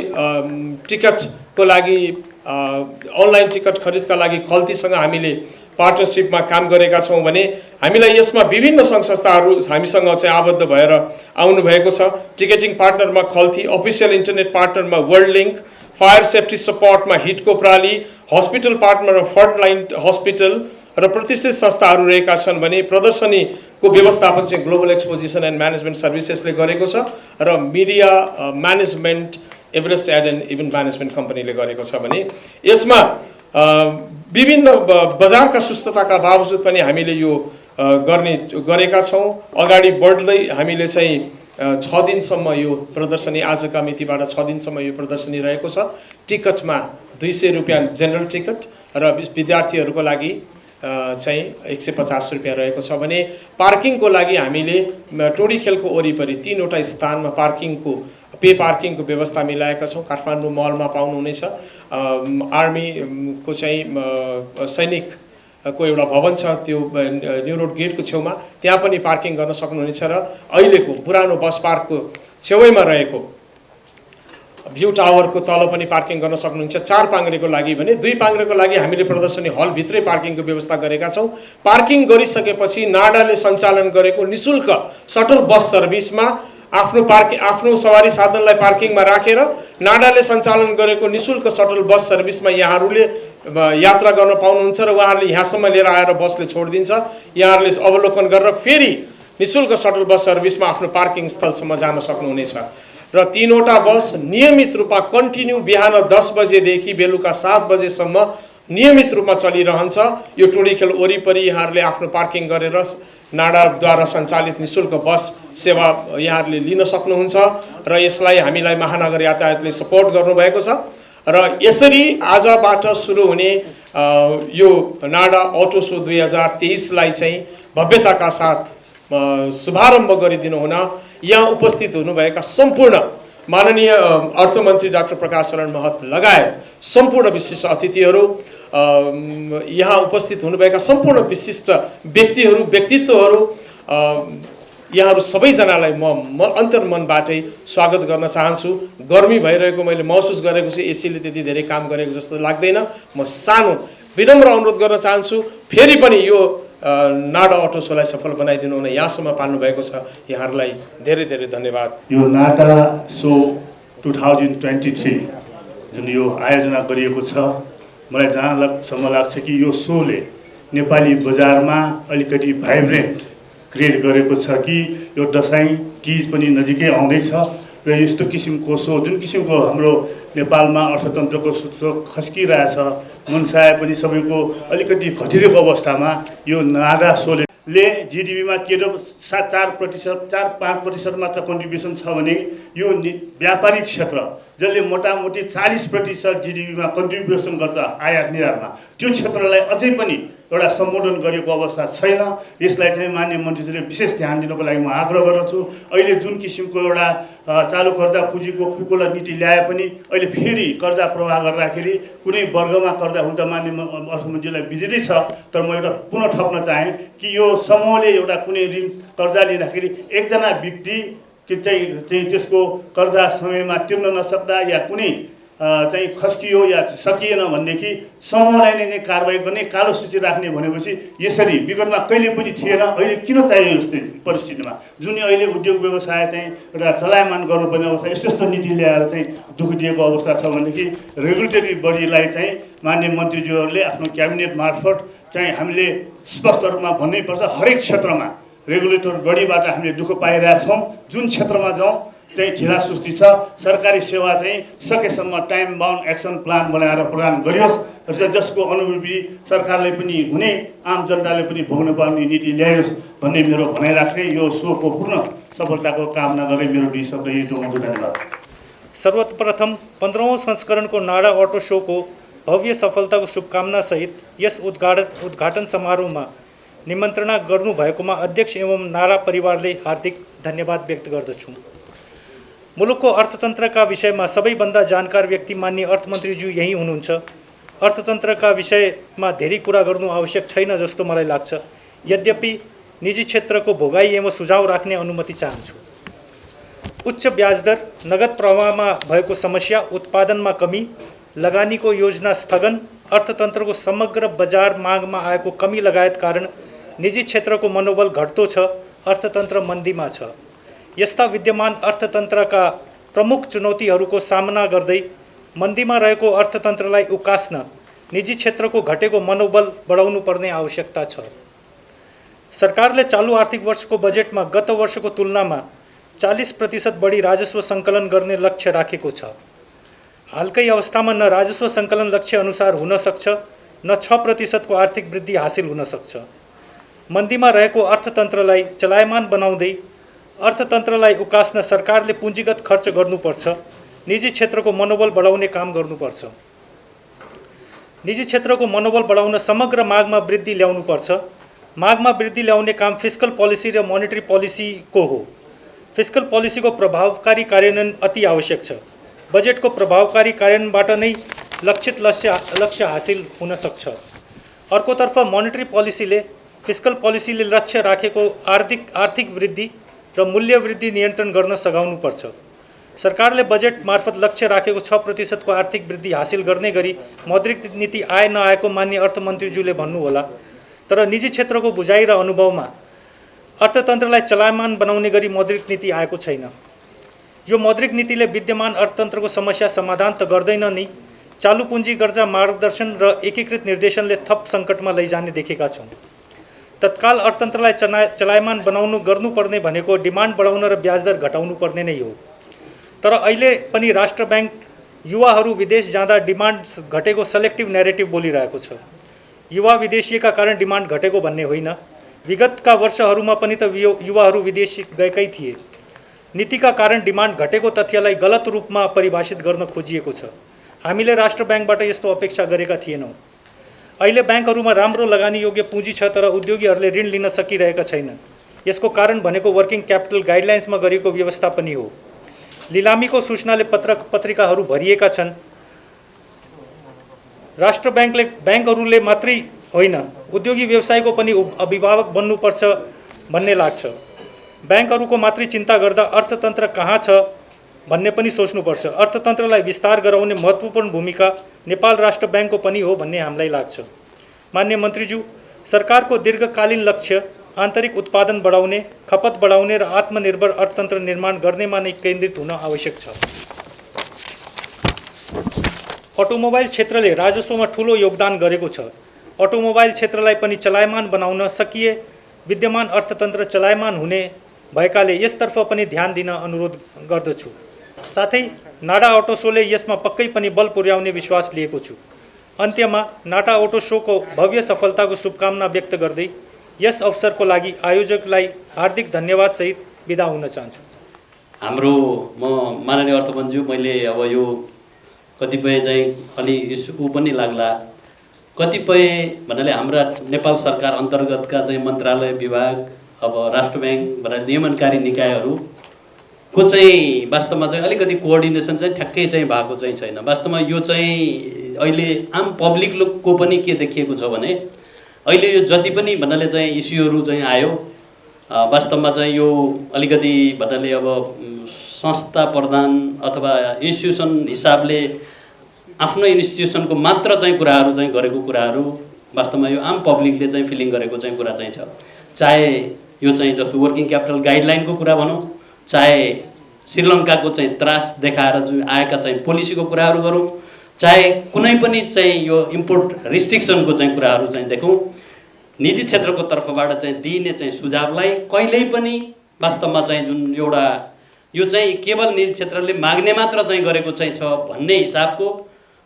टिकटको लागि अनलाइन टिकट खरिदका लागि खल्तीसँग हामीले पार्टनरसिपमा काम गरेका छौँ भने हामीलाई यसमा विभिन्न सङ्घ संस्थाहरू हामीसँग चाहिँ आबद्ध भएर आउनुभएको छ। टिकटिङ पार्टनरमा खल्ती, अफिसियल इन्टरनेट पार्टनरमा वर्ल्ड लिङ्क, फायर सेफ्टी सपोर्टमा हिटको प्राली, हस्पिटल पार्टनरमा फ्रन्टलाइन हस्पिटल र प्रतिष्ठित संस्थाहरू रहेका छन् भने प्रदर्शनीको व्यवस्थापन चाहिँ ग्लोबल एक्सपोजिसन एन्ड म्यानेजमेन्ट सर्भिसेसले गरेको छ र media management Everest ad and event management कम्पनीले गरेको छ भने यसमा विभिन्न बजारका सुस्तताका बावजुद पनि हामीले यो गरेका छौँ। अगाडि बढ्दै हामीले चाहिँ 6 दिनसम्म यो प्रदर्शनी, आजका मितिबाट 6 दिनसम्म यो प्रदर्शनी रहेको छ। टिकटमा 200 रुपियाँ जेनरल टिकट र विद्यार्थीहरूको लागि चाहिँ 150 रुपियाँ रहेको छ भने पार्किङको लागि हामीले टोडी खेलको वरिपरि 3वटा स्थानमा पार्किङको व्यवस्था मिलाएका छौँ। काठमाडौँ मलमा पाउनुहुनेछ, आर्मीको चाहिँ सैनिकको एउटा भवन छ, त्यो न्यू रोड गेटको छेउमा, त्यहाँ पनि पार्किङ गर्न सक्नुहुनेछ र अहिलेको पुरानो बस पार्कको छेउमा रहेको भ्यू टावरको तल पनि पार्किङ गर्न सक्नुहुन्छ। 4 पाङ्ग्रेको लागि भने 2 पाङ्ग्रेको लागि हामीले प्रदर्शनी हलभित्रै पार्किङको व्यवस्था गरेका छौँ। पार्किङ गरिसकेपछि नाडाले सञ्चालन गरेको निःशुल्क सटल बस सर्भिसमा आफ्नो सवारी साधनलाई पार्किङमा राखेर नाडाले सञ्चालन गरेको निःशुल्क सटल बस सर्भिसमा यहाँहरूले यात्रा गर्न पाउनुहुन्छ र उहाँहरूले यहाँसम्म लिएर आएर बसले छोडिदिन्छ। यहाँहरूले अवलोकन गरेर फेरि निःशुल्क सटल बस सर्भिसमा आफ्नो पार्किङ स्थलसम्म जान सक्नुहुनेछ र 3वटा बस नियमित रूपमा कन्टिन्यू बिहान 10 बजेदेखि बेलुका 7 बजेसम्म नियमित रूपमा चलिरहन्छ। यो टोडी खेल वरिपरि यहाँहरूले आफ्नो पार्किङ गरेर नाडाद्वारा सञ्चालित निःशुल्क बस सेवा यहाँहरूले लिन सक्नुहुन्छ र यसलाई हामीलाई महानगर यातायातले सपोर्ट गर्नुभएको छ र यसरी आजबाट सुरु हुने यो नाडा अटो सो 2023लाई चाहिँ भव्यताका साथ शुभारम्भ गरिदिनु हुन यहाँ उपस्थित हुनुभएका सम्पूर्ण माननीय अर्थमन्त्री डाक्टर प्रकाश शरण महत लगायत सम्पूर्ण विशिष्ट अतिथिहरू, यहाँ उपस्थित हुनुभएका सम्पूर्ण विशिष्ट व्यक्तित्वहरू, यहाँहरू सबैजनालाई म अन्तर्मनबाटै स्वागत गर्न चाहन्छु। गर्मी भइरहेको मैले महसुस गरेको छु, एसीले त्यति धेरै काम गरेको जस्तो लाग्दैन। म सानो विनम्र अनुरोध गर्न चाहन्छु। फेरि पनि यो नाडा अटो सोलाई सफल बनाइदिनु हुन यहाँसम्म पाल्नु भएको छ, यहाँहरूलाई धेरै धेरै धन्यवाद। यो नाडा सो 2023 जुन यो आयोजना गरिएको छ, मलाई जहाँसम्म लाग्छ कि यो सोले नेपाली बजारमा अलिकति भाइब्रेन्ट क्रिएट गरेको छ कि यो दसैँ तीज पनि नजिकै आउँदैछ र यस्तो किसिमको सो जुन किसिमको हाम्रो नेपालमा अर्थतन्त्रको सूचक खस्किरहेछ, मनसाय पनि सबैको अलिकति घटिरहेको अवस्थामा यो नाडा सोले जिडिपीमा केवल 4-5% मात्र कन्ट्रिब्युसन छ भने यो व्यापारिक क्षेत्र जसले मोटामोटी 40% जिडिपीमा कन्ट्रिब्युसन गर्छ आयात निर्यातमा, त्यो क्षेत्रलाई अझै पनि एउटा सम्बोधन गरेको अवस्था छैन। यसलाई चाहिँ माननीय मन्त्रीज्यूले विशेष ध्यान दिनको लागि म आग्रह गर्दछु। अहिले जुन किसिमको एउटा चालु कर्जा पुँजीको खुकुला नीति ल्याए पनि अहिले फेरि कर्जा प्रवाह गर्दाखेरि कुनै वर्गमा कर्जा हुँदा माननीय अर्थमन्त्रीलाई विदितै छ, तर म एउटा पुनः थप्न चाहेँ कि यो समूहले एउटा कुनै ऋण कर्जा लिँदाखेरि एकजना व्यक्ति चाहिँ त्यसको कर्जा समयमा तिर्न नसक्दा या कुनै चाहिँ खस्कियो या सकिएन भनेदेखि समूहलाई नै कारबाही गर्ने, कालो सूची राख्ने भनेपछि यसरी विगतमा कहिले पनि थिएन। अहिले किन चाहियो यस्तो परिस्थितिमा जुन अहिले उद्योग व्यवसाय चाहिँ एउटा चलायमान गर्नुपर्ने अवस्था यस्तो यस्तो नीति ल्याएर चाहिँ दुःख दिएको अवस्था छ भनेदेखि रेगुलेटरी बडीलाई चाहिँ माननीय मन्त्रीज्यूहरूले आफ्नो क्याबिनेट मार्फत चाहिँ हामीले स्पष्ट रूपमा भन्नैपर्छ। हरेक क्षेत्रमा रेगुलेटर बडीबाट हामीले दुःख पाइरहेछौँ। जुन क्षेत्रमा जाउँ चाहिँ ढिला सुस्ती छ। सरकारी सेवा चाहिँ सकेसम्म टाइम बाउन्ड एक्सन प्लान बनाएर प्रदान गरियोस् र जसको अनुभूति सरकारले पनि हुने, आम जनताले पनि भोग्न पाउने नीति ल्यायोस् भन्ने मेरो भनाइ राख्ने, यो सोको पूर्ण सफलताको कामना गर्दै मेरो दुई शब्द यही टोकाउँछु। धन्यवाद। सर्वप्रथम 15औं संस्करणको नाडा अटो सोको भव्य सफलताको शुभकामना सहित यस उद्घाटन समारोहमा निमन्त्रणा गर्नुभएकोमा अध्यक्ष एवं नाडा परिवारले हार्दिक धन्यवाद व्यक्त गर्दछु। मुलुकको अर्थतन्त्रका विषयमा सबैभन्दा जानकार व्यक्ति मान्य अर्थमन्त्रीज्यू यही हुनुहुन्छ। अर्थतन्त्रका विषयमा धेरै कुरा गर्नु आवश्यक छैन जस्तो मलाई लाग्छ। यद्यपि निजी क्षेत्रको भोगाई एवं सुझाव राख्ने अनुमति चाहन्छु। उच्च ब्याजदर, नगद प्रवाहमा भएको समस्या, उत्पादनमा कमी, लगानीको योजना स्थगन, अर्थतन्त्रको समग्र बजार मागमा आएको कमी लगायत कारण निजी क्षेत्रको मनोबल घट्दो छ, अर्थतन्त्र मन्दीमा छ। यस्ता विद्यमान अर्थतन्त्रका प्रमुख चुनौतीहरूको सामना गर्दै मन्दीमा रहेको अर्थतन्त्रलाई उकास्न निजी क्षेत्रको घटेको मनोबल बढाउनु पर्ने आवश्यकता छ। सरकारले चालु आर्थिक वर्षको बजेटमा गत वर्षको तुलनामा 40% बढी राजस्व सङ्कलन गर्ने लक्ष्य राखेको छ। हालकै अवस्थामा न राजस्व सङ्कलन लक्ष्य अनुसार हुन सक्छ न 6% को आर्थिक वृद्धि हासिल हुन सक्छ। मन्दीमा रहेको अर्थतन्त्रलाई चलायमान बनाउँदै अर्थतन्त्रलाई उकास्न सरकारले पुँजीगत खर्च गर्नुपर्छ। निजी क्षेत्रको मनोबल बढाउने काम गर्नुपर्छ। निजी क्षेत्रको मनोबल बढाउन समग्र मागमा वृद्धि ल्याउनुपर्छ। मागमा वृद्धि ल्याउने काम फिस्कल पोलिसी र मोनेटरी पोलिसीको हो। फिस्कल पोलिसीको प्रभावकारी कार्यान्वयन अति आवश्यक छ। बजेटको प्रभावकारी कार्यान्वयनबाट नै लक्षित लक्ष्य हासिल हुन सक्छ। अर्कोतर्फ मोनेटरी पोलिसीले फिस्कल पोलिसीले लक्ष्य राखेको आर्थिक वृद्धि र मूल्य वृद्धि नियन्त्रण गर्न सघाउनुपर्छ। सरकारले बजेट मार्फत लक्ष्य राखेको 6% को आर्थिक वृद्धि हासिल गर्ने गरी मौद्रिक नीति आए नआएको मान्य अर्थमन्त्रीज्यूले भन्नुहोला, तर निजी क्षेत्रको बुझाइ र अनुभवमा अर्थतन्त्रलाई चलायमान बनाउने गरी मौद्रिक नीति आएको छैन। यो मौद्रिक नीतिले विद्यमान अर्थतन्त्रको समस्या समाधान त गर्दैन नै, चालु पुँजी कर्जा मार्गदर्शन र एकीकृत निर्देशनले थप सङ्कटमा लैजाने देखेका छौँ। तत्काल अर्थतन्त्रलाई चलायमान बनाउनु गर्नुपर्ने भनेको डिमान्ड बढाउन र ब्याजदर घटाउनु पर्ने नै हो। तर अहिले पनि राष्ट्र ब्याङ्क युवाहरू विदेश जाँदा डिमान्ड घटेको सेलेक्टिभ न्यारेटिभ बोलिरहेको छ। युवा विदेशिएका कारण डिमान्ड घटेको भन्ने होइन। विगतका वर्षहरूमा पनि त युवाहरू विदेश गएकै थिए। नीतिका कारण डिमान्ड घटेको तथ्यलाई गलत रूपमा परिभाषित गर्न खोजिएको छ। हामीले राष्ट्र ब्याङ्कबाट यस्तो अपेक्षा गरेका थिएनौँ। अहिले ब्याङ्कहरूमा राम्रो लगानी योग्य पुँजी छ, तर उद्योगीहरूले ऋण लिन सकिरहेका छैनन्। यसको कारण भनेको वर्किङ क्यापिटल गाइडलाइन्समा गरिएको व्यवस्था पनि हो। लिलामीको सूचनाले पत्रिकाहरू भरिएका छन्। राष्ट्र ब्याङ्कहरूले मात्रै होइन, उद्योगी व्यवसायको पनि अभिभावक बन्नुपर्छ भन्ने लाग्छ। ब्याङ्कहरूको मात्रै चिन्ता गर्दा अर्थतन्त्र कहाँ छ भन्ने पनि सोच्नुपर्छ। अर्थतन्त्रलाई विस्तार गराउने महत्त्वपूर्ण भूमिका नेपाल राष्ट्र ब्याङ्कको पनि हो भन्ने हामीलाई लाग्छ। मान्य मन्त्रीज्यू, सरकारको दीर्घकालीन लक्ष्य आन्तरिक उत्पादन बढाउने, खपत बढाउने र आत्मनिर्भर अर्थतन्त्र निर्माण गर्नेमा नै केन्द्रित हुन आवश्यक छ। अटोमोबाइल क्षेत्रले राजस्वमा ठूलो योगदान गरेको छ। अटोमोबाइल क्षेत्रलाई पनि चलायमान बनाउन सकिए विद्यमान अर्थतन्त्र चलायमान हुने भएकाले यसतर्फ पनि ध्यान दिन अनुरोध गर्दछु। साथै नाडा अटो सोले यसमा पक्कै पनि बल पुर्याउने विश्वास लिएको छु। अन्त्यमा नाडा अटो सोको भव्य सफलताको शुभकामना व्यक्त गर्दै यस अवसरको लागि आयोजकलाई हार्दिक धन्यवाद सहित बिदा हुन चाहन्छु। हाम्रो म माननीय अर्थमन्त्रीज्यू, मैले अब यो कतिपय चाहिँ अलि ऊ पनि लाग्ला, कतिपय भन्नाले हाम्रा नेपाल सरकार अन्तर्गतका चाहिँ मन्त्रालय, विभाग, अब राष्ट्र ब्याङ्क भनेर नियमनकारी निकायहरूको चाहिँ वास्तवमा चाहिँ अलिकति कोअर्डिनेसन चाहिँ ठ्याक्कै चाहिँ भएको चाहिँ छैन। वास्तवमा यो चाहिँ अहिले आम पब्लिकको पनि के देखिएको छ भने अहिले यो जति पनि भन्नाले चाहिँ इस्युहरू चाहिँ आयो, वास्तवमा चाहिँ यो अलिकति भन्नाले अब संस्था प्रधान अथवा इन्स्टिट्युसन हिसाबले आफ्नो इन्स्टिट्युसनको मात्र चाहिँ कुराहरू चाहिँ गरेको कुराहरू वास्तवमा यो आम पब्लिकले चाहिँ फिलिङ गरेको चाहिँ कुरा चाहिँ छ। चाहे यो चाहिँ जस्तो वर्किङ क्यापिटल गाइडलाइनको कुरा भनौँ, चाहे श्रीलङ्काको चाहिँ त्रास देखाएर जुन आएका चाहिँ पोलिसीको कुराहरू गरौँ, चाहे कुनै पनि चाहिँ यो इम्पोर्ट रिस्ट्रिक्सनको चाहिँ कुराहरू चाहिँ देखौँ, निजी क्षेत्रको तर्फबाट चाहिँ दिइने चाहिँ सुझावलाई कहिल्यै पनि वास्तवमा चाहिँ जुन एउटा यो चाहिँ केवल निजी क्षेत्रले माग्ने मात्र चाहिँ गरेको चाहिँ छ भन्ने हिसाबको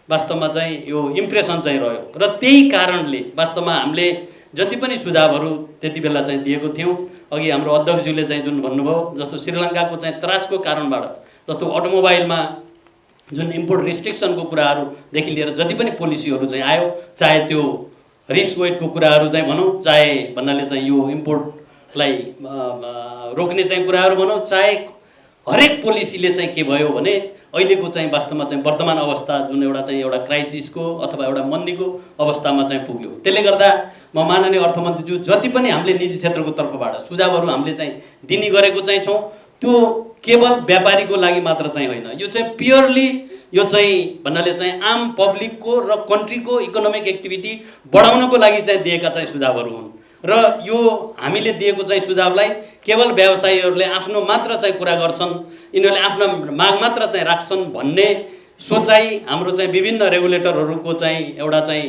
वास्तवमा चाहिँ यो इम्प्रेसन चाहिँ रह्यो। र त्यही कारणले वास्तवमा हामीले जति पनि सुझावहरू त्यति बेला चाहिँ दिएको थियौँ, अघि हाम्रो अध्यक्षज्यूले चाहिँ जुन भन्नुभयो जस्तो श्रीलङ्काको चाहिँ त्रासको कारणबाट जस्तो अटोमोबाइलमा जुन इम्पोर्ट रिस्ट्रिक्सनको कुराहरूदेखि लिएर जति पनि पोलिसीहरू चाहिँ आयो, चाहे त्यो रिस्क वेटको कुराहरू चाहिँ भनौँ, चाहे भन्नाले चाहिँ यो इम्पोर्टलाई रोक्ने चाहिँ कुराहरू भनौँ, चाहे हरेक पोलिसीले चाहिँ के भयो भने अहिलेको चाहिँ वास्तवमा चाहिँ वर्तमान अवस्था जुन एउटा चाहिँ एउटा क्राइसिसको अथवा एउटा मन्दीको अवस्थामा चाहिँ पुग्यो। त्यसले गर्दा म माननीय अर्थमन्त्रीज्यू जति पनि हामीले निजी क्षेत्रको तर्फबाट सुझावहरू हामीले चाहिँ दिने गरेको चाहिँ छौँ, त्यो केवल व्यापारीको लागि मात्र चाहिँ होइन, यो चाहिँ प्योरली यो चाहिँ भन्नाले चाहिँ आम पब्लिकको र कन्ट्रीको इकोनोमिक एक्टिभिटी बढाउनको लागि चाहिँ दिएका चाहिँ सुझावहरू हुन्। र यो हामीले दिएको चाहिँ सुझावलाई केवल व्यवसायीहरूले आफ्नो मात्र चाहिँ कुरा गर्छन्, यिनीहरूले आफ्नो माग मात्र चाहिँ राख्छन् भन्ने सोचाइ हाम्रो चाहिँ विभिन्न रेगुलेटरहरूको चाहिँ एउटा चाहिँ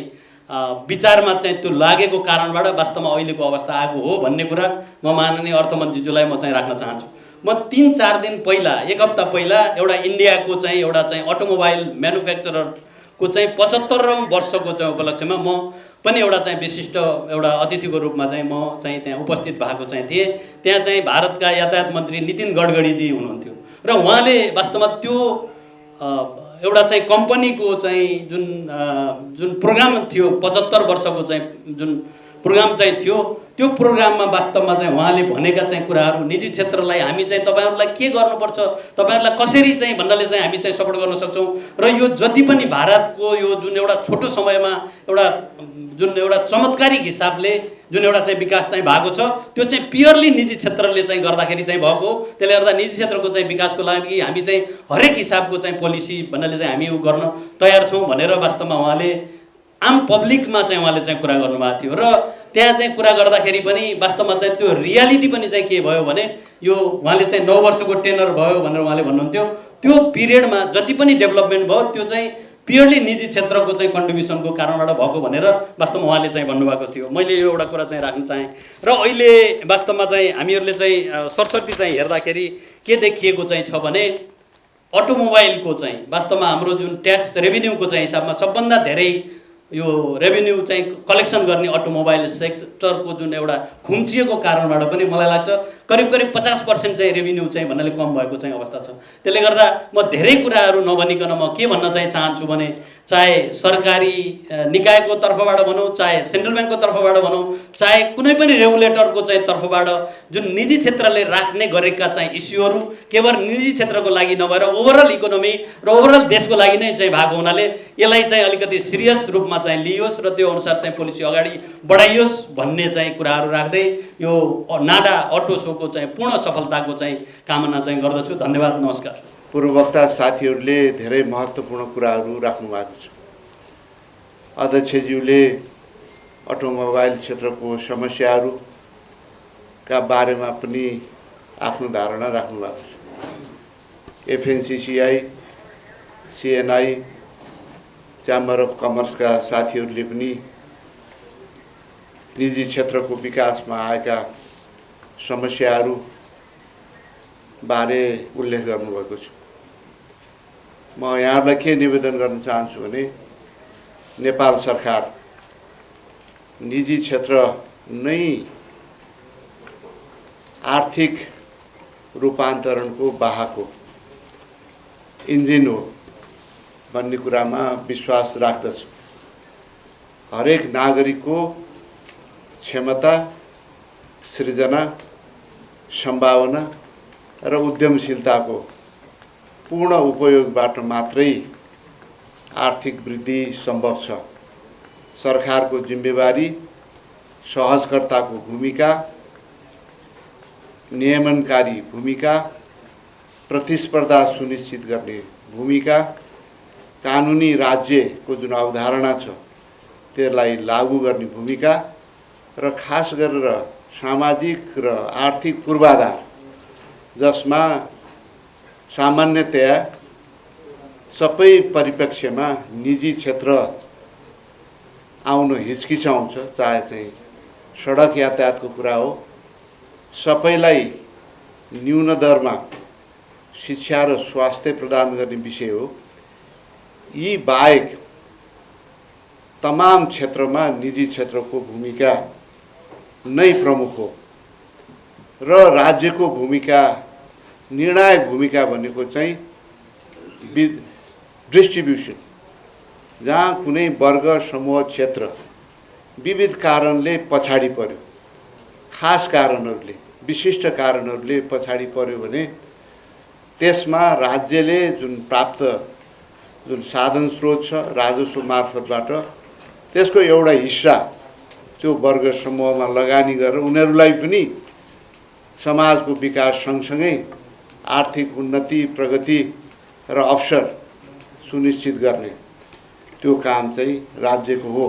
विचारमा चाहिँ त्यो लागेको कारणबाट वास्तवमा अहिलेको अवस्था आएको हो भन्ने कुरा म माननीय अर्थमन्त्रीज्यूलाई म चाहिँ राख्न चाहन्छु। म 3-4 दिन पहिला, एक हप्ता पहिला एउटा इन्डियाको चाहिँ एउटा चाहिँ अटोमोबाइल म्यानुफ्याक्चररको चाहिँ 75औं वर्षको चाहिँ उपलक्ष्यमा म पनि एउटा चाहिँ विशिष्ट एउटा अतिथिको रूपमा चाहिँ म चाहिँ त्यहाँ उपस्थित भएको चाहिँ थिएँ। त्यहाँ चाहिँ भारतका यातायात मन्त्री नितिन गडकरीजी हुनुहुन्थ्यो र उहाँले वास्तवमा त्यो एउटा चाहिँ कम्पनीको चाहिँ जुन प्रोग्राम थियो 75 वर्षको चाहिँ जुन प्रोग्राम चाहिँ थियो, त्यो प्रोग्राममा वास्तवमा चाहिँ उहाँले भनेका चाहिँ कुराहरू निजी क्षेत्रलाई हामी चाहिँ तपाईँहरूलाई के गर्नुपर्छ, तपाईँहरूलाई कसरी चाहिँ भन्नाले चाहिँ हामी चाहिँ सपोर्ट गर्न सक्छौँ र यो जति पनि भारतको यो जुन एउटा छोटो समयमा एउटा जुन एउटा चमत्कारिक हिसाबले जुन एउटा चाहिँ विकास चाहिँ भएको छ त्यो चाहिँ प्योरली निजी क्षेत्रले चाहिँ गर्दाखेरि चाहिँ भएको। त्यसले गर्दा निजी क्षेत्रको चाहिँ विकासको लागि हामी चाहिँ हरेक हिसाबको चाहिँ पोलिसी भन्नाले चाहिँ हामी गर्न तयार छौँ भनेर वास्तवमा उहाँले आम पब्लिकमा चाहिँ उहाँले चाहिँ कुरा गर्नुभएको थियो। र त्यहाँ चाहिँ कुरा गर्दाखेरि पनि वास्तवमा चाहिँ त्यो रियालिटी पनि चाहिँ के भयो भने यो उहाँले चाहिँ 9 वर्षको टेनर भयो भनेर उहाँले भन्नुहुन्थ्यो, त्यो पिरियडमा जति पनि डेभलपमेन्ट भयो त्यो चाहिँ प्योरली निजी क्षेत्रको चाहिँ कन्ट्रिब्युसनको कारणबाट भएको भनेर वास्तवमा उहाँले चाहिँ भन्नुभएको थियो। मैले यो एउटा कुरा चाहिँ राख्न चाहेँ। र अहिले वास्तवमा चाहिँ हामीहरूले चाहिँ सरसर्ती चाहिँ हेर्दाखेरि के देखिएको चाहिँ छ भने अटोमोबाइलको चाहिँ वास्तवमा हाम्रो जुन ट्याक्स रेभिन्यूको चाहिँ हिसाबमा सबभन्दा धेरै यो रेभिन्यू चाहिँ कलेक्सन गर्ने अटोमोबाइल सेक्टरको जुन एउटा खुम्चिएको कारणबाट पनि मलाई लाग्छ करिब 50% चाहिँ रेभिन्यू चाहिँ भन्नाले कम भएको चाहिँ अवस्था छ। त्यसले गर्दा म धेरै कुराहरू नभनिकन म के भन्न चाहिँ चाहन्छु भने चाहे सरकारी निकायको तर्फबाट भनौँ, चाहे सेन्ट्रल ब्याङ्कको तर्फबाट भनौँ, चाहे कुनै पनि रेगुलेटरको चाहिँ तर्फबाट जुन निजी क्षेत्रले राख्ने गरेका चाहिँ इस्युहरू केवल निजी क्षेत्रको लागि नभएर ओभरअल इकोनोमी र ओभरअल देशको लागि नै चाहिँ भएको हुनाले यसलाई चाहिँ अलिकति सिरियस रूपमा चाहिँ लियोस् र त्यो अनुसार चाहिँ पोलिसी अगाडि बढाइयोस् भन्ने चाहिँ कुराहरू राख्दै यो नाडा अटो सोको चाहिँ पूर्ण सफलताको चाहिँ कामना चाहिँ गर्दछु। धन्यवाद, नमस्कार। पूर्ववक्ता साथीहरूले धेरै महत्त्वपूर्ण कुराहरू राख्नु भएको छ। अध्यक्षज्यूले अटोमोबाइल क्षेत्रको समस्याहरूका बारेमा पनि आफ्नो धारणा राख्नु भएको छ। एफएनसिसिआई, सिएनआई, च्याम्बर अफ कमर्सका साथीहरूले पनि निजी क्षेत्रको विकासमा आएका समस्याहरू बारे उल्लेख गर्नुभएको छ। म यहाँहरूलाई के निवेदन गर्न चाहन्छु भने नेपाल सरकार निजी क्षेत्र नै आर्थिक रूपान्तरणको वाहको इन्जिन हो भन्ने कुरामा विश्वास राख्दछ। हरेक नागरिकको क्षमता, सृजना, सम्भावना र उद्यमशीलताको पूर्ण उपयोगबाट मात्रै आर्थिक वृद्धि सम्भव छ। सरकारको जिम्मेवारी, सहजकर्ताको भूमिका, नियमनकारी भूमिका, प्रतिस्पर्धा सुनिश्चित गर्ने भूमिका, कानुनी राज्यको जुन अवधारणा छ त्यसलाई लागू गर्ने भूमिका र खास गरेर सामाजिक र आर्थिक पूर्वाधार जसमा सामान्यतया सबै परिप्रेक्ष्यमा निजी क्षेत्र आउन हिचकिचाउँछ, चाहे चाहिँ सडक यातायातको कुरा हो, सबैलाई न्यून दरमा शिक्षा र स्वास्थ्य प्रदान गर्ने विषय हो। यी बाहेक तमाम क्षेत्रमा निजी क्षेत्रको भूमिका नै प्रमुख हो र राज्यको भूमिका, निर्णायक भूमिका भनेको चाहिँ डिस्ट्रिब्युसन, जहाँ कुनै वर्ग, समूह, क्षेत्र विविध कारणले पछाडि पर्यो, खास कारणहरूले, विशिष्ट कारणहरूले पछाडि पर्यो भने त्यसमा राज्यले जुन प्राप्त जुन साधन स्रोत छ राजस्व मार्फतबाट त्यसको एउटा हिस्सा त्यो वर्ग समूहमा लगानी गरेर उनीहरूलाई पनि समाजको विकास सँगसँगै आर्थिक उन्नति, प्रगति र अवसर सुनिश्चित गर्ने त्यो काम चाहिँ राज्यको हो।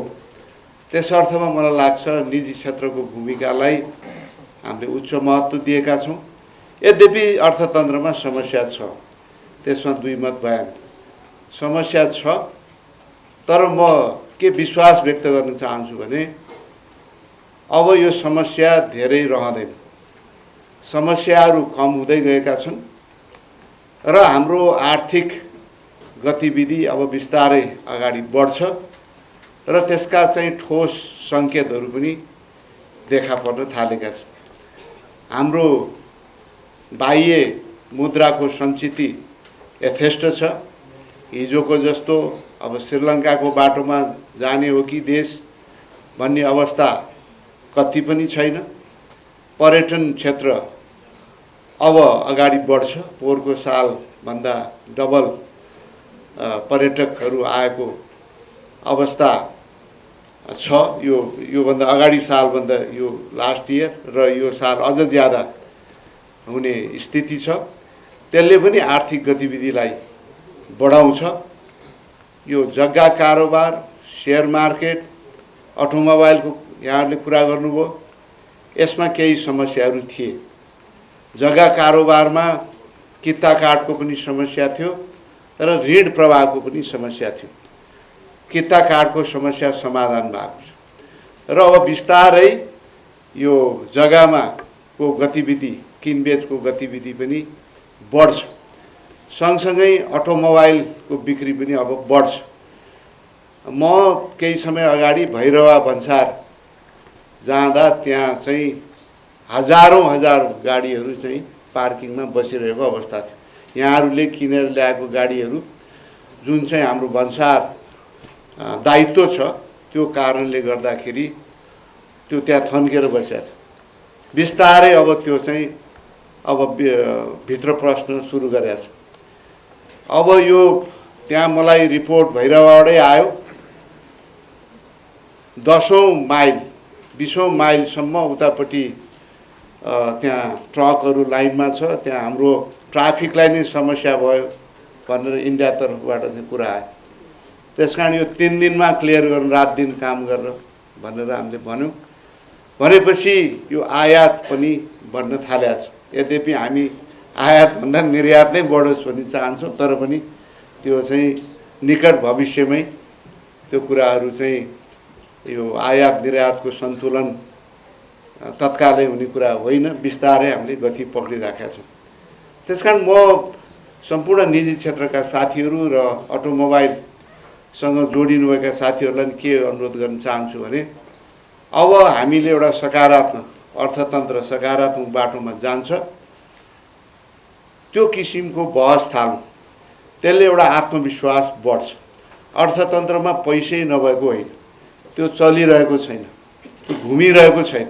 त्यस अर्थमा मलाई लाग्छ निजी क्षेत्रको भूमिकालाई हामीले उच्च महत्त्व दिएका छौँ। यद्यपि अर्थतन्त्रमा समस्या छ, त्यसमा दुई मत भएन। समस्या छ, तर म के विश्वास व्यक्त गर्न चाहन्छु भने अब यो समस्या धेरै रहँदैन, समस्याहरू कम हुँदै गएका छन् र हाम्रो आर्थिक गतिविधि अब बिस्तारै अगाडि बढ्छ र त्यसका चाहिँ ठोस सङ्केतहरू पनि देखा पर्न थालेका छन्। हाम्रो बाह्य मुद्राको सञ्चिति यथेष्ट छ। हिजोको जस्तो अब श्रीलङ्काको बाटोमा जाने हो कि देश भन्ने अवस्था कति पनि छैन। पर्यटन क्षेत्र अब अगाडि बढ्छ, पोहोरको सालभन्दा डबल पर्यटकहरू आएको अवस्था छ। योभन्दा अगाडि सालभन्दा यो लास्ट इयर र यो साल अझ ज्यादा हुने स्थिति छ। त्यसले पनि आर्थिक गतिविधिलाई बढाउँछ। यो जग्गा कारोबार, सेयर मार्केट, अटोमोबाइलको यहाँहरूले कुरा गर्नुभयो, यसमा केही समस्याहरू थिए। जग्गा कारोबारमा किता काटको पनि समस्या थियो र ऋण प्रवाहको पनि समस्या थियो। किता काटको समस्या समाधान भएको छ र अब बिस्तारै यो जग्गामा को गतिविधि, किनबेचको गतिविधि पनि बढ्छ। सँगसँगै अटोमोबाइलको बिक्री पनि अब बढ्छ। म केही समय अगाडि भैरवा भन्सार जाँदा त्यहाँ चाहिँ हजारौँ गाडीहरू चाहिँ पार्किङमा बसिरहेको अवस्था थियो। यहाँहरूले किनेर ल्याएको गाडीहरू जुन चाहिँ हाम्रो भन्सार दायित्व छ त्यो कारणले गर्दाखेरि त्यो त्यहाँ थन्केर बसेको थियो। बिस्तारै अब त्यो चाहिँ अब भित्र प्रश्न सुरु गरेको छ। अब यो त्यहाँ मलाई रिपोर्ट भैरवाबाटै आयो, 10औं माइल 20औं माइलसम्म उतापट्टि त्यहाँ ट्रकहरू लाइनमा छ, त्यहाँ हाम्रो ट्राफिकलाई नै समस्या भयो भनेर इन्डिया तर्फबाट चाहिँ कुरा आयो। त्यसकारण यो 3 दिनमा क्लियर गर्नु, रात दिन काम गरेर भनेर हामीले भन्यौँ। भनेपछि यो आयात पनि बढ्न थालेको छ। यद्यपि हामी आयातभन्दा निर्यात नै बढोस् भन्ने चाहन्छौँ, तर पनि त्यो चाहिँ निकट भविष्यमै त्यो कुराहरू चाहिँ यो आयात निर्यातको सन्तुलन तत्कालै हुने कुरा होइन, बिस्तारै हामीले गति पक्रिराखेका छौँ। त्यसकारण म सम्पूर्ण निजी क्षेत्रका साथीहरू र अटोमोबाइलसँग जोडिनुभएका साथीहरूलाई के अनुरोध गर्न चाहन्छु भने अब हामीले एउटा सकारात्मक अर्थतन्त्र सकारात्मक बाटोमा जान्छ, त्यो किसिमको बहस थाल्नु, त्यसले एउटा आत्मविश्वास बढ्छ। अर्थतन्त्रमा पैसै नभएको होइन, त्यो चलिरहेको छैन, त्यो घुमिरहेको छैन,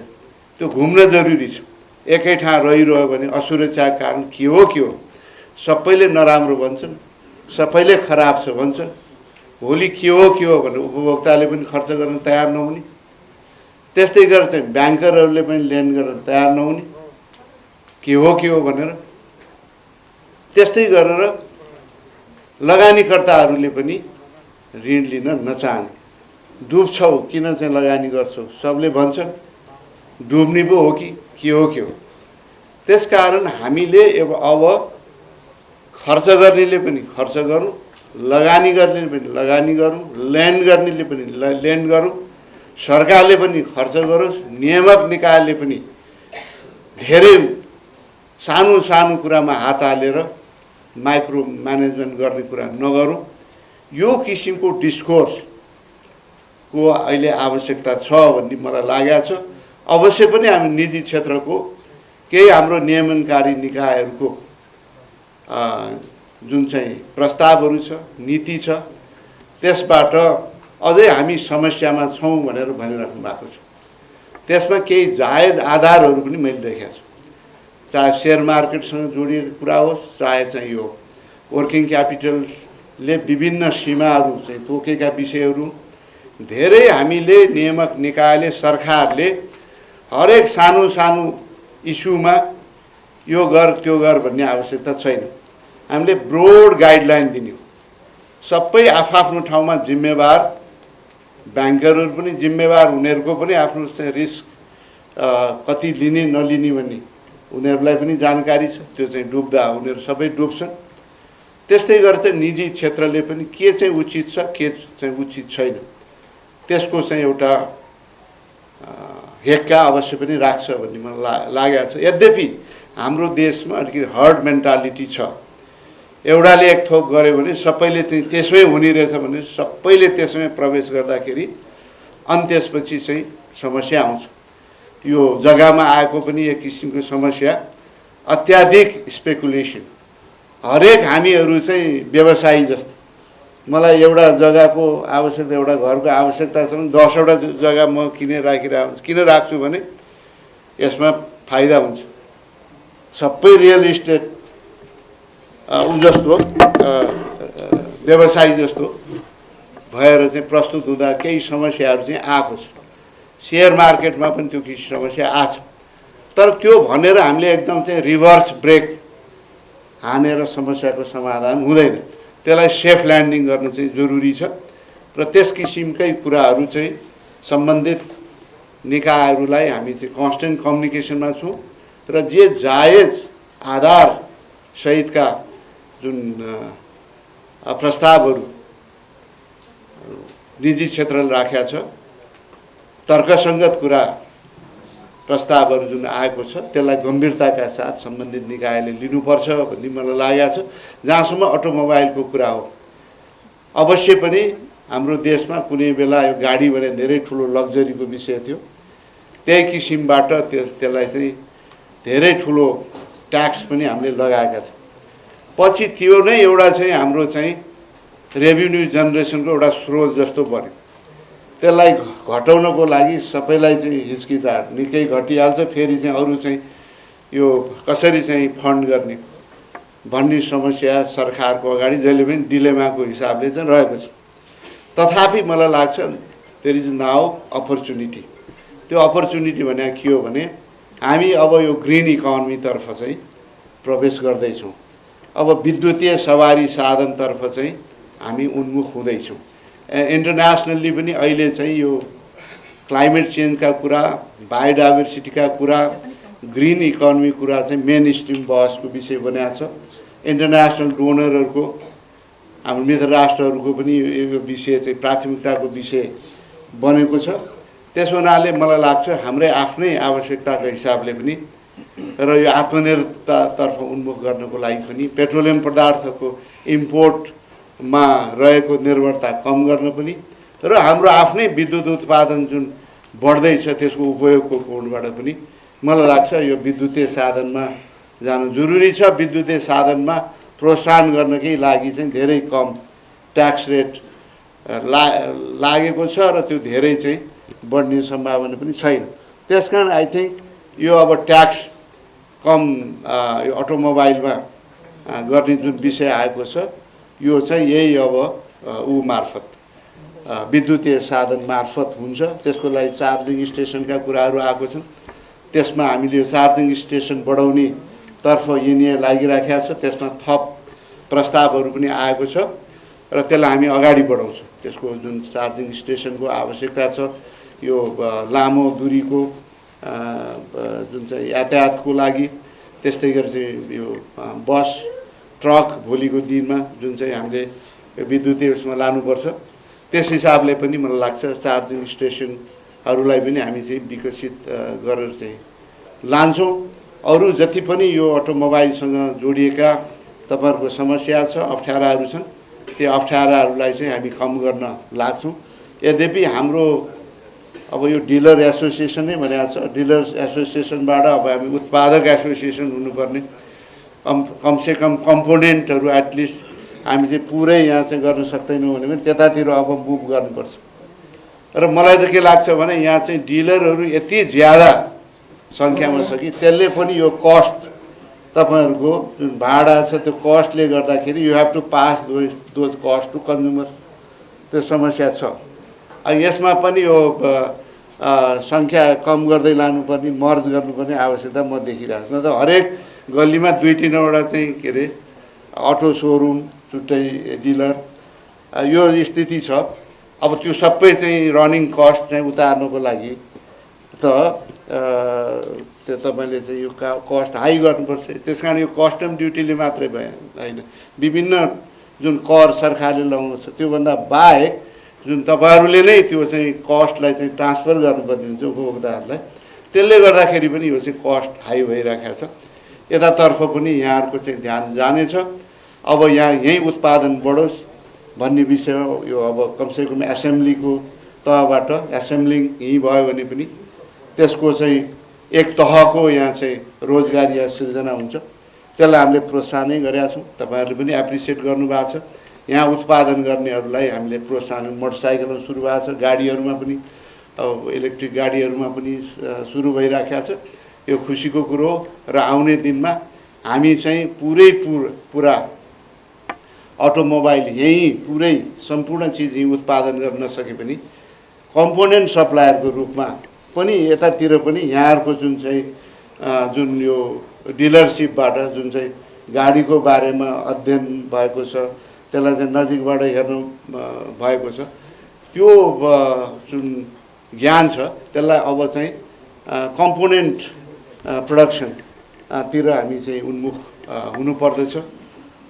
त्यो घुम्न जरुरी छ। एकै ठाउँ रहिरह्यो भने असुरक्षाको कारण के हो, सबैले नराम्रो भन्छन्, सबैले खराब छ भन्छन्। भोलि के हो भनेर उपभोक्ताले पनि खर्च गर्न तयार नहुने, त्यस्तै गरेर चाहिँ ब्याङ्करहरूले पनि लेन गर्न तयार नहुने, के हो भनेर। त्यस्तै गरेर लगानीकर्ताहरूले पनि ऋण लिन नचाहने। डुब्छौ किन चाहिँ लगानी गर्छौ, सबले भन्छन्, डुब्ने पो हो कि के हो। त्यसकारण हामीले अब खर्च गर्नेले पनि खर्च गरौँ, लगानी गर्नेले पनि लगानी गरौँ, ल्यान्ड गर्नेले पनि ल्यान्ड गरौँ, सरकारले पनि खर्च गरोस्, नियामक निकायले पनि धेरै सानो सानो कुरामा हात हालेर माइक्रो म्यानेजमेन्ट गर्ने कुरा नगरौँ। यो किसिमको डिस्कोर्सको अहिले आवश्यकता छ भन्ने मलाई लागेको छ। अवश्य पनि हामी निजी क्षेत्रको केही हाम्रो नियमनकारी निकायहरूको जुन चाहिँ प्रस्तावहरू छ, नीति छ, त्यसबाट अझै हामी समस्यामा छौँ भनेर भनिराख्नु भएको छ। त्यसमा केही जायज आधारहरू पनि मैले देखेको छु, चाहे सेयर मार्केटसँग जोडिएको कुरा होस्, चाहे चाहिँ यो वर्किङ क्यापिटलले विभिन्न सीमाहरू चाहिँ तोकेका विषयहरू। धेरै हामीले नियामक निकायले सरकारले हरेक सानो सानो इस्युमा यो गर त्यो गर भन्ने आवश्यकता छैन। हामीले ब्रोड गाइडलाइन दिने हो। सबै आफ्नो ठाउँमा जिम्मेवार, ब्याङ्करहरू पनि जिम्मेवार, उनीहरूको पनि आफ्नो चाहिँ रिस्क कति लिने नलिने भन्ने उनीहरूलाई पनि जानकारी छ। त्यो चाहिँ डुब्दा उनीहरू सबै डुब्छन्। त्यस्तै गरेर चाहिँ निजी क्षेत्रले पनि के चाहिँ उचित छ, के चाहिँ उचित छैन, त्यसको चाहिँ एउटा हेक्का अवश्य पनि राख्छ भन्ने मलाई लागेको छ। यद्यपि हाम्रो देशमा अलिकति हर्ड मेन्टालिटी छ। एउटाले एक थोक गर्यो भने सबैले चाहिँ त्यसमै हुने रहेछ भने सबैले त्यसमै प्रवेश गर्दाखेरि अनि त्यसपछि चाहिँ समस्या आउँछ। यो जग्गामा आएको पनि एक किसिमको समस्या, अत्याधिक स्पेकुलेसन। हरेक हामीहरू चाहिँ व्यवसायी जस्तो, मलाई एउटा जग्गाको आवश्यकता, एउटा घरको आवश्यकता छ भने 10वटा जग्गा म किन राख्छु भने यसमा फाइदा हुन्छ। सबै रियल इस्टेट जस्तो व्यवसायी जस्तो भएर चाहिँ प्रस्तुत हुँदा केही समस्याहरू चाहिँ आएको छ। सेयर मार्केटमा पनि त्यो केही समस्या आछ। तर त्यो भनेर हामीले एकदम चाहिँ रिभर्स ब्रेक हानेर समस्याको समाधान हुँदैन। त्यसलाई सेफ ल्यान्डिङ गर्न चाहिँ जरुरी छ र त्यस किसिमकै कुराहरू चाहिँ सम्बन्धित निकायहरूलाई हामी चाहिँ कन्स्टेन्ट कम्युनिकेसनमा छौँ र जे जायज आधार सहितका जुन प्रस्तावहरू निजी क्षेत्रले राखेको छ, तर्कसङ्गत कुरा प्रस्तावहरू जुन आएको छ त्यसलाई गम्भीरताका साथ सम्बन्धित निकायले लिनुपर्छ भन्ने मलाई लागेको छ। जहाँसम्म अटोमोबाइलको कुरा हो, अवश्य पनि हाम्रो देशमा कुनै बेला यो गाडी भने धेरै ठुलो लग्जरीको विषय थियो। त्यही किसिमबाट त्यसलाई चाहिँ धेरै ठुलो ट्याक्स पनि हामीले लगाएका थियौँ। पछि त्यो नै एउटा चाहिँ हाम्रो चाहिँ रेभिन्यू जेनेरेसनको एउटा स्रोत जस्तो बन्यो। त्यसलाई घटाउनको लागि सबैलाई चाहिँ हिचकिचाहट, निकै घटिहाल्छ, फेरि चाहिँ अरू चाहिँ यो कसरी चाहिँ फन्ड गर्ने भन्ने समस्या सरकारको अगाडि जहिले पनि डिलेमाको हिसाबले चाहिँ रहेको छ। तथापि मलाई लाग्छ देयर इज नाउ अपर्च्युनिटी। त्यो अपर्च्युनिटी भने के हो भने हामी अब यो ग्रिन इकोनोमीतर्फ चाहिँ प्रवेश गर्दैछौँ। अब विद्युतीय सवारी साधनतर्फ चाहिँ हामी उन्मुख हुँदैछौँ। इन्टरनेसनल्ली पनि अहिले चाहिँ यो क्लाइमेट चेन्जका कुरा, बायोडाइभर्सिटीका कुरा, ग्रिन इकोनोमी कुरा चाहिँ मेन स्ट्रिम बहसको विषय बनाएको छ। इन्टरनेसनल डोनरहरूको, हाम्रो मित्र राष्ट्रहरूको पनि यो विषय चाहिँ प्राथमिकताको विषय बनेको छ। त्यस हुनाले मलाई लाग्छ हाम्रै आफ्नै आवश्यकताको हिसाबले पनि र यो आत्मनिर्भरतातर्फ उन्मुख गर्नको लागि पनि पेट्रोलियम पदार्थको इम्पोर्टमा रहेको निर्भरता कम गर्न पनि र हाम्रो आफ्नै विद्युत उत्पादन जुन बढ्दैछ त्यसको उपयोगको कोणबाट पनि मलाई लाग्छ यो विद्युतीय साधनमा जानु जरुरी छ। विद्युतीय साधनमा प्रोत्साहन गर्नकै लागि चाहिँ धेरै कम ट्याक्स रेट लागेको छ र त्यो धेरै चाहिँ बढ्ने सम्भावना पनि छैन। त्यसकारण आई थिङ्क यो अब ट्याक्स कम यो अटोमोबाइलमा गर्ने जुन विषय आएको छ यो चाहिँ यही अब मार्फत विद्युतीय साधन मार्फत हुन्छ। त्यसको लागि चार्जिङ स्टेसनका कुराहरू आएको छन्। त्यसमा हामीले यो चार्जिङ स्टेसन बढाउने तर्फ युनियन लागिराखेको छ। त्यसमा थप प्रस्तावहरू पनि आएको छ र त्यसलाई हामी अगाडि बढाउँछौँ। त्यसको जुन चार्जिङ स्टेसनको आवश्यकता छ यो लामो दूरीको जुन चाहिँ यातायातको लागि, त्यस्तै गरी चाहिँ यो बस ट्रक भोलिको दिनमा जुन चाहिँ हामीले विद्युतीय उसमा लानुपर्छ, त्यस हिसाबले पनि मलाई लाग्छ चार्जिङ स्टेसनहरूलाई पनि हामी चाहिँ विकसित गरेर चाहिँ लान्छौँ। अरू जति पनि यो अटोमोबाइलसँग जोडिएका तपाईँहरूको समस्या छ, अप्ठ्याराहरू छन्, त्यो अप्ठ्याराहरूलाई चाहिँ हामी कम गर्न लाग्छौँ। यद्यपि हाम्रो अब यो डिलर एसोसिएसन नै भनेको छ, डिलर एसोसिएसनबाट अब हामी उत्पादक एसोसिएसन हुनुपर्ने, कमसेकम कम्पोनेन्टहरू एटलिस्ट हामी चाहिँ पुरै यहाँ चाहिँ गर्न सक्दैनौँ भने पनि त्यतातिर अब मुभ गर्नुपर्छ। र मलाई त के लाग्छ भने यहाँ चाहिँ डिलरहरू यति ज्यादा सङ्ख्यामा छ कि त्यसले पनि यो कस्ट तपाईँहरूको जुन भाडा छ त्यो कस्टले गर्दाखेरि you have to pass those cost to consumer, त्यो समस्या छ। यसमा पनि यो सङ्ख्या कम गर्दै लानुपर्ने, मर्ज गर्नुपर्ने आवश्यकता म देखिरहेको छु। न त हरेक गल्लीमा 2-3वटा चाहिँ के अरे अटो सोरुम, छुट्टै डिलर, यो स्थिति छ। अब त्यो सबै चाहिँ रनिङ कस्ट चाहिँ उतार्नको लागि त त्यो तपाईँले चाहिँ यो कस्ट हाई गर्नुपर्छ। त्यस कारण यो कस्टम ड्युटीले मात्रै भयो होइन, विभिन्न जुन कर सरकारले लगाउँछ त्योभन्दा बाहेक जुन तपाईँहरूले नै त्यो चाहिँ कस्टलाई चाहिँ ट्रान्सफर गर्नुपर्ने हुन्छ उपभोक्ताहरूलाई, त्यसले गर्दाखेरि पनि यो चाहिँ कस्ट हाई भइरहेको छ। यतातर्फ पनि यहाँहरूको चाहिँ ध्यान जानेछ। अब यहीँ उत्पादन बढोस् भन्ने विषय यो अब कमसेकम एसेम्ब्लीको तहबाट एसेम्ब्लिङ यहीँ भयो भने पनि त्यसको चाहिँ एक तहको यहाँ चाहिँ रोजगारी सृजना हुन्छ। त्यसलाई हामीले प्रोत्साहनै गरेका छौँ। तपाईँहरूले पनि एप्रिसिएट गर्नुभएको छ। यहाँ उत्पादन गर्नेहरूलाई हामीले प्रोत्साहन, मोटरसाइकलमा सुरु भएको छ, गाडीहरूमा पनि अब इलेक्ट्रिक गाडीहरूमा पनि सुरु भइराखेको छ। यो खुसीको कुरो हो र आउने दिनमा हामी चाहिँ पुरा अटोमोबाइल यहीँ पुरै सम्पूर्ण चिज यहीँ उत्पादन गर्न नसके पनि कम्पोनेन्ट सप्लायरको रूपमा पनि यतातिर पनि यहाँहरूको जुन चाहिँ जुन यो डिलरसिपबाट जुन चाहिँ गाडीको बारेमा अध्ययन भएको छ, त्यसलाई चाहिँ नजिकबाट हेर्नु भएको छ, त्यो जुन ज्ञान छ त्यसलाई अब चाहिँ कम्पोनेन्ट प्रोडक्सनतिर हामी चाहिँ उन्मुख हुनुपर्दछ।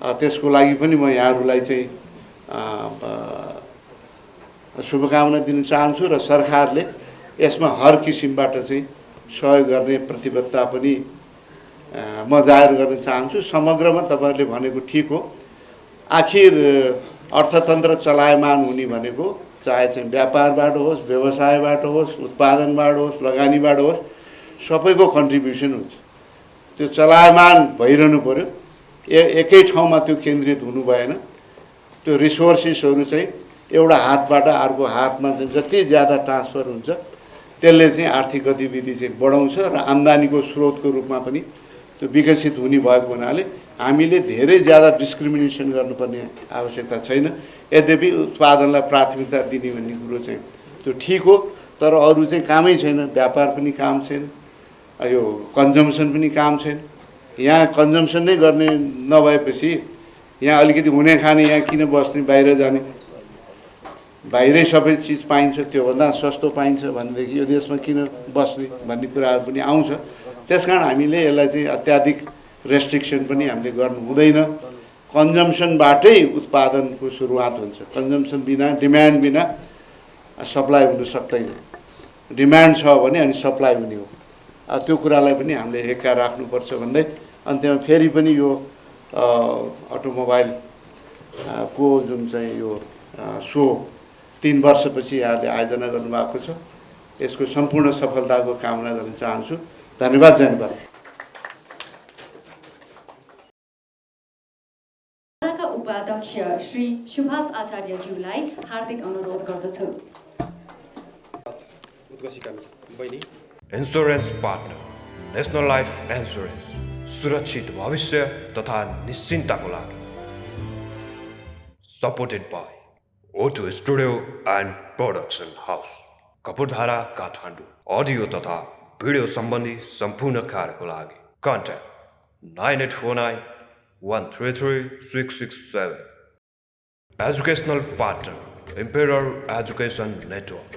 त्यसको लागि पनि म यहाँहरूलाई चाहिँ शुभकामना दिन चाहन्छु र सरकारले यसमा हर किसिमबाट चाहिँ सहयोग गर्ने प्रतिबद्धता पनि म जाहेर गर्न चाहन्छु। समग्रमा तपाईँहरूले भनेको ठिक हो। आखिर अर्थतन्त्र चलायमान हुने भनेको चाहे चाहिँ व्यापारबाट होस्, व्यवसायबाट होस्, उत्पादनबाट होस्, लगानीबाट होस्, सबैको कन्ट्रिब्युसन हुन्छ। त्यो चलायमान भइरहनु पर्यो। एकै ठाउँमा त्यो केन्द्रित हुनु भएन। त्यो रिसोर्सेसहरू चाहिँ एउटा हातबाट अर्को हातमा चाहिँ जति ज्यादा ट्रान्सफर हुन्छ त्यसले चाहिँ आर्थिक गतिविधि चाहिँ बढाउँछ र आम्दानीको स्रोतको रूपमा पनि त्यो विकसित हुने भएको हुनाले हामीले धेरै ज्यादा डिस्क्रिमिनेसन गर्नुपर्ने आवश्यकता छैन। यद्यपि उत्पादनलाई प्राथमिकता दिने भन्ने कुरो चाहिँ त्यो ठिक हो, तर अरू चाहिँ कामै छैन। व्यापार पनि काम छैन, यो कन्जम्सन पनि काम छैन। यहाँ कन्जम्सन नै गर्ने नभएपछि यहाँ अलिकति हुने खाने यहाँ किन बस्ने, बाहिर जाने। बाहिरै सबै चिज पाइन्छ, त्योभन्दा सस्तो पाइन्छ भनेदेखि यो देशमा किन बस्ने भन्ने कुराहरू पनि आउँछ। त्यसकारण हामीले यसलाई चाहिँ अत्याधिक रेस्ट्रिक्सन पनि हामीले गर्नु हुँदैन। कन्जम्सनबाटै उत्पादनको सुरुवात हुन्छ। कन्जम्सन बिना, डिमान्ड बिना सप्लाई हुन सक्दैन। डिमान्ड छ भने अनि सप्लाई हुने हो। त्यो कुरालाई पनि हामीले हेक्का राख्नुपर्छ भन्दै अन्त्यमा फेरि पनि यो अटोमोबाइल को जुन चाहिँ यो सो 3 वर्षपछि यहाँले आयोजना गर्नुभएको छ, यसको सम्पूर्ण सफलताको कामना गर्न चाहन्छु। धन्यवाद। नाडाका उपाध्यक्ष श्री सुभाष आचार्यज्यूलाई हार्दिक अनुरोध गर्दछु। Insurance partner national life insurance, सुरक्षित भविष्य तथा निश्चिन्ताको लागि। Supported by O2 studio and production house, Kapurdhara, Kathmandu. Audio तथा भिडियो सम्बन्धी सम्पूर्ण कार्यको लागि contact 9849133667। Educational partner imperial education network,